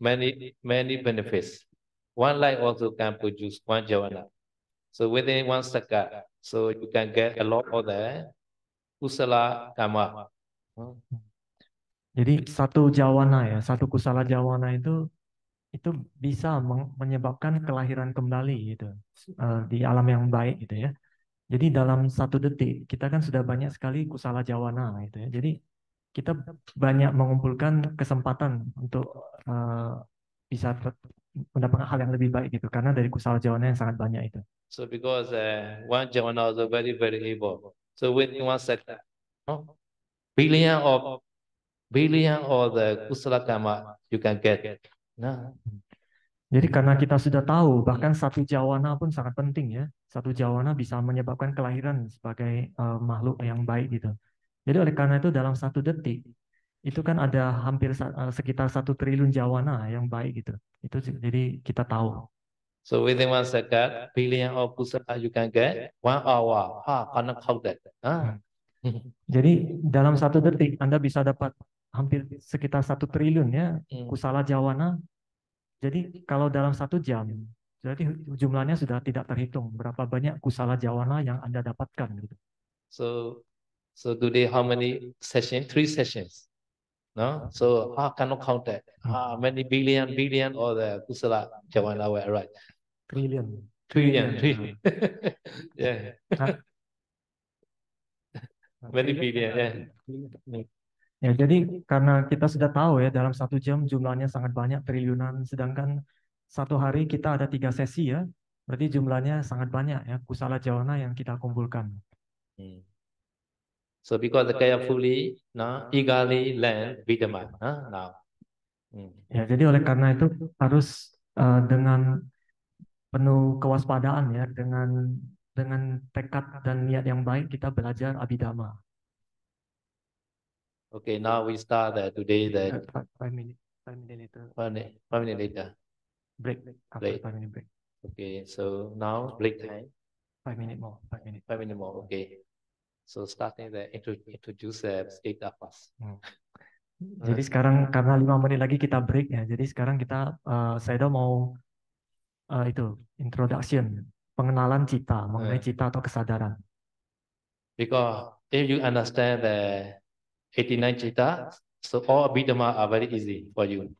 many benefits. One life also can produce one javana. So within 1 second, so you can get a lot of the kusala karma. Jadi 1 jawana ya, 1 kusala jawana itu bisa menyebabkan kelahiran kembali gitu di alam yang baik gitu ya. Jadi dalam 1 detik kita kan sudah banyak sekali kusala jawana gitu ya. Jadi kita banyak mengumpulkan kesempatan untuk bisa mendapatkan hal yang lebih baik gitu karena dari kusala jawana yang sangat banyak itu. So because one javana is very able. So within 1 second, billion of the kusala karma you can get. Nah. Jadi karena kita sudah tahu bahkan 1 jawana pun sangat penting ya. 1 jawana bisa menyebabkan kelahiran sebagai makhluk yang baik gitu. Jadi oleh karena itu dalam 1 detik itu kan ada hampir sekitar 1 triliun jawana yang baik gitu. Itu jadi kita tahu. So within 1 second, billion of kusala you can get 1 hour. Karena counted. Jadi dalam 1 detik Anda bisa dapat hampir sekitar 1 triliun ya kusala jawana. Jadi kalau dalam 1 jam, berarti jumlahnya sudah tidak terhitung berapa banyak kusala jawana yang Anda dapatkan gitu. So today how many sessions? 3 sessions. No? So cannot count that. Many billion or the kusala jawana were right. Trillion. Yeah. Many billion, yeah. Ya, jadi karena kita sudah tahu ya dalam 1 jam jumlahnya sangat banyak triliunan, sedangkan 1 hari kita ada 3 sesi ya, berarti jumlahnya sangat banyak ya kusala jawana yang kita kumpulkan. So because carefully, eagerly learn Vidama now. Ya, jadi oleh karena itu harus dengan penuh kewaspadaan ya, dengan tekad dan niat yang baik kita belajar Abhidhamma. Okay, now we start today 5 minutes later. 5 minutes later. Break. After 5 minute break. Okay, so now break time. 5 minutes more. 5 minutes. 5 minutes more. Okay. So starting introduce state first. Jadi sekarang karena 5 menit lagi kita break ya. Jadi sekarang kita saya mau itu introduction, pengenalan cita, mengenai cita atau kesadaran. Because if you understand the 89 cita, so all Abhidhamma are very easy for you.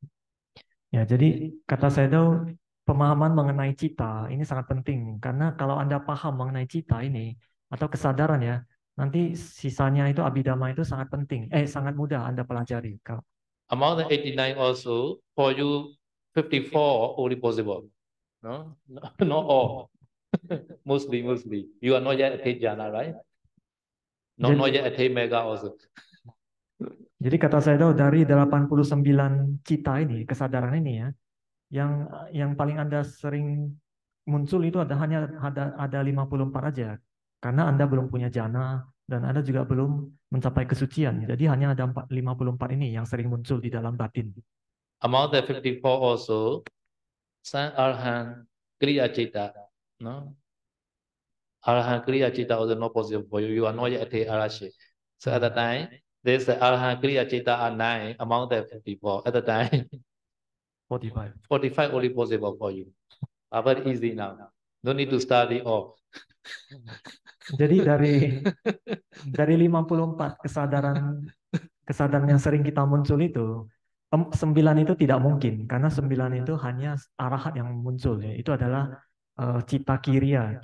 Ya, jadi kata Sayadaw, pemahaman mengenai cita ini sangat penting karena kalau Anda paham mengenai cita ini atau kesadaran ya, nanti sisanya itu Abhidhamma itu sangat penting, sangat mudah Anda pelajari. Among the 89 also, for you 54 only possible. No, not all. mostly. You are not yet attained jhana, right? Not yet attained mega also. Jadi kata Sayadaw dari 89 cita ini, kesadaran ini ya, yang paling Anda sering muncul itu hanya ada 54 aja. Karena Anda belum punya jhana, dan ada juga belum mencapai kesucian. Jadi hanya ada 54 ini yang sering muncul di dalam batin. Among the 54 also, some Arhan Kriya Citta, no? Arhan Kriya Citta also not possible for you. You are not yet a Arashi. So at the time, there's the Arhan Kriya Citta are 9 among the 54. At the time, 45. 45 only possible for you. Very easy now. No need to study all. Jadi dari 54 kesadaran yang sering kita muncul itu, 9 itu tidak mungkin karena 9 itu hanya arahat yang muncul ya. Itu adalah cita kiria.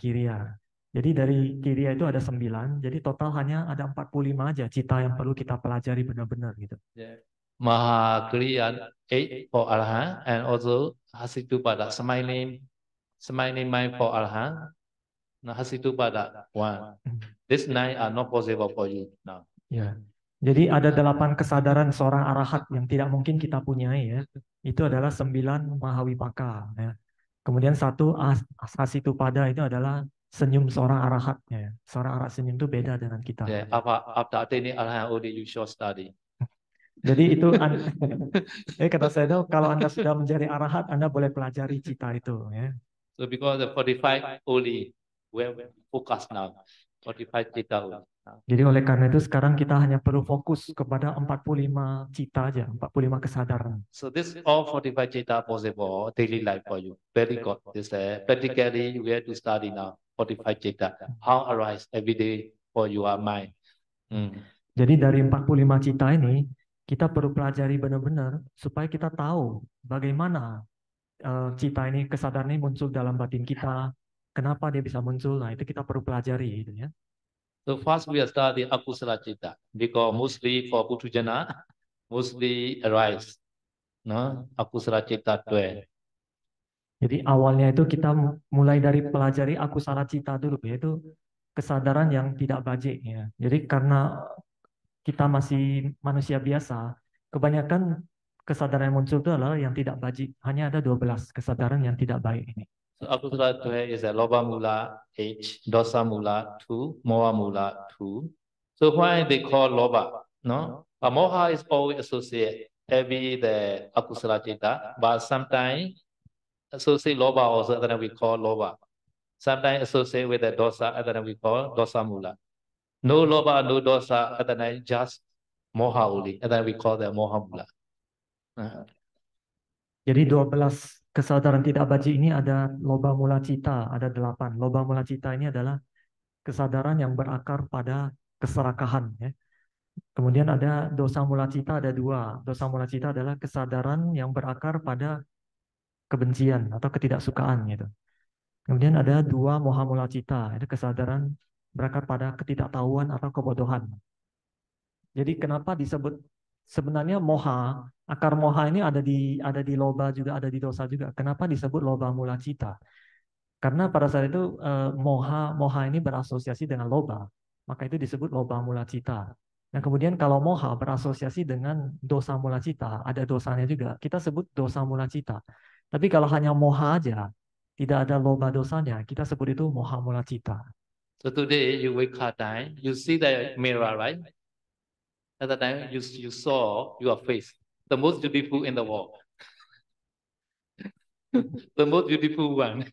Jadi dari kiria itu ada 9, jadi total hanya ada 45 aja cita yang perlu kita pelajari benar-benar gitu. Yeah. Maha Kriya 8 for Arhan and also Hasitupada smiling mind for Arhan. Now Hasitupada 1. These 9 are not possible for you now. Ya. Jadi ada 8 kesadaran seorang arahat yang tidak mungkin kita punyai ya. Itu adalah 9 mahawipaka ya. Kemudian 1 Hasitupada itu adalah senyum seorang arahat ya. Seorang arahat senyum itu beda dengan kita. Yeah, after attaining Arhan only you should study. Jadi itu kata saya itu kalau Anda sudah menjadi arahat, Anda boleh pelajari cita itu ya. So because the 45 only where we focus now. 45 Citta only. Jadi oleh karena itu sekarang kita hanya perlu fokus kepada 45 cita aja, 45 kesadaran. So this all 45 Citta possible daily life for you. Very good. This practically we have to study now 45 Citta. How arise every day for your mind. Jadi dari 45 cita ini kita perlu pelajari benar-benar supaya kita tahu bagaimana cita ini, kesadaran ini muncul dalam batin kita, kenapa dia bisa muncul. Nah, itu kita perlu pelajari gitu ya. So first we are studying Akusala Citta because mostly for Putujana, mostly arise. No? Akusala Citta 12. Jadi awalnya itu kita mulai dari pelajari akusala cita dulu, yaitu kesadaran yang tidak bajik ya. Jadi karena kita masih manusia biasa, kebanyakan kesadaran yang muncul itu adalah yang tidak bajik. Hanya ada 12 kesadaran yang tidak baik ini. So Akusala 12 is a Loba Mula 8, Dosa Mula 2, Moha Mula 2. So why they call Loba? No? But Moha is always associated with the Akusala Citta, but sometimes associate Loba also, then we call Loba. Sometimes associate with the Dosa, and then we call Dosa Mula. No Loba, no Dosa, and then just Moha only, and then we call the Moha Mula. Jadi 12 kesadaran tidak bajik ini ada loba mula cita, ada 8. Loba mula cita ini adalah kesadaran yang berakar pada keserakahan ya. Kemudian ada dosa mula cita ada 2. Dosa mula cita adalah kesadaran yang berakar pada kebencian atau ketidaksukaan gitu. Kemudian ada 2 moha mula cita, itu kesadaran berakar pada ketidaktahuan atau kebodohan. Jadi kenapa disebut sebenarnya moha, akar moha ini ada di loba juga, ada di dosa juga. Kenapa disebut loba mula cita? Karena pada saat itu moha ini berasosiasi dengan loba, maka itu disebut loba mula cita. Nah kemudian kalau moha berasosiasi dengan dosa mula cita, ada dosanya juga, kita sebut dosa mula cita. Tapi kalau hanya moha aja, tidak ada loba dosanya, kita sebut itu moha mula cita. So today you wake up time, you see the mirror, right? At the time you saw your face, the most beautiful in the world. The most beautiful one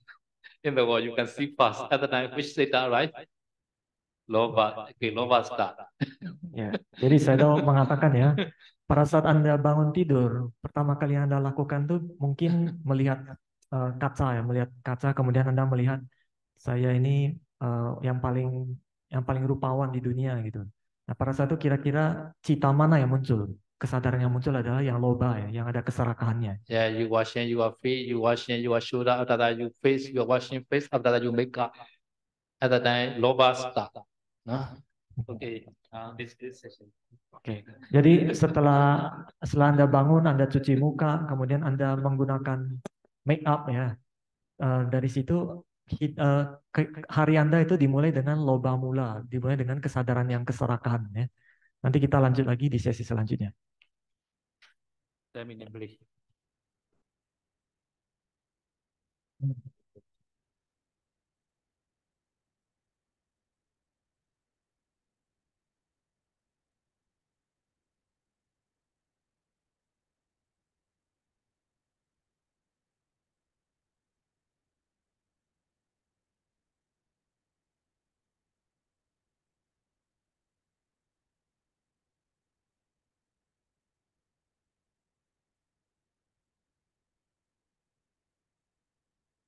in the world, you can see fast. At the time, which Citta, right? Loba, okay, Loba start. Ya, jadi saya mengatakan ya, pada saat Anda bangun tidur, pertama kali yang Anda lakukan tuh mungkin melihat kaca ya, melihat kaca, kemudian Anda melihat saya ini yang paling rupawan di dunia gitu. Nah, pada saat itu kira-kira cita mana yang muncul? Kesadaran yang muncul adalah yang loba ya, yang ada keserakahannya. Yeah, you washing your feet, you washing your shoulder, after that you face, you washing face, after that you make up. At the time, Loba start. No? Okay, this session. Oke, jadi setelah Anda bangun, Anda cuci muka, kemudian Anda menggunakan make up ya. Dari situ hari Anda itu dimulai dengan loba mula, dimulai dengan kesadaran yang keserakahan ya. Nanti kita lanjut lagi di sesi selanjutnya.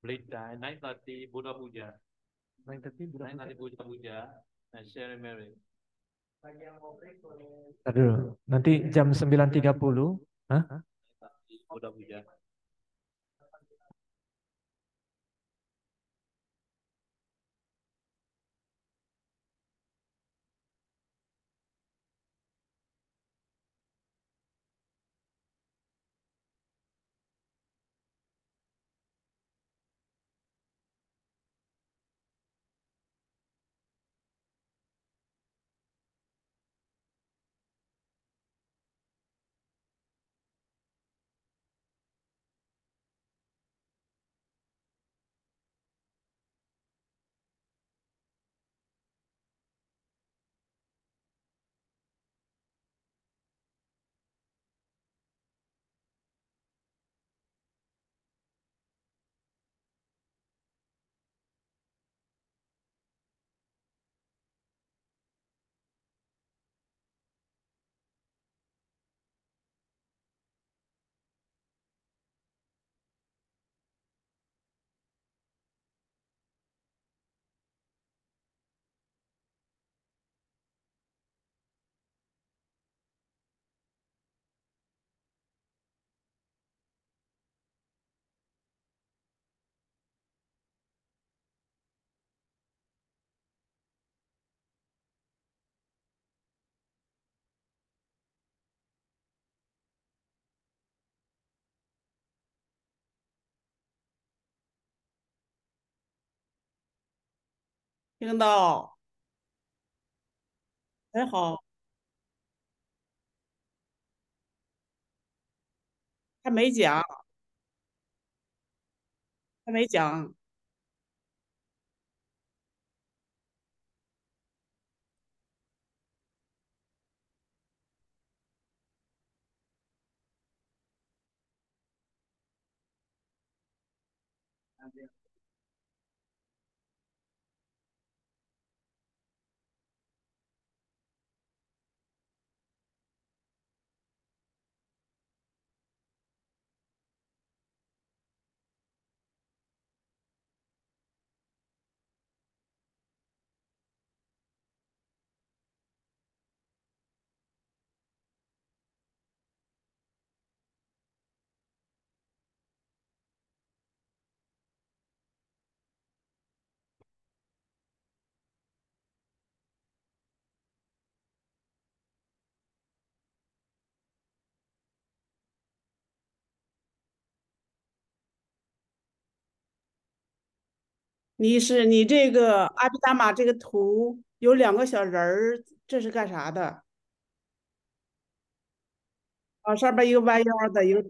Please die. 9:30 Buddha Puja. 9:30 Buddha 9:30 Puja. Buddha Puja. And share Mary. Ntar dulu. Nanti jam 9.30. Hah? Buddha Puja.听到，还好，还没讲，还没讲。你这个阿毗达玛这个图有两个小人儿，这是干啥的？啊，上边一个弯腰的，一个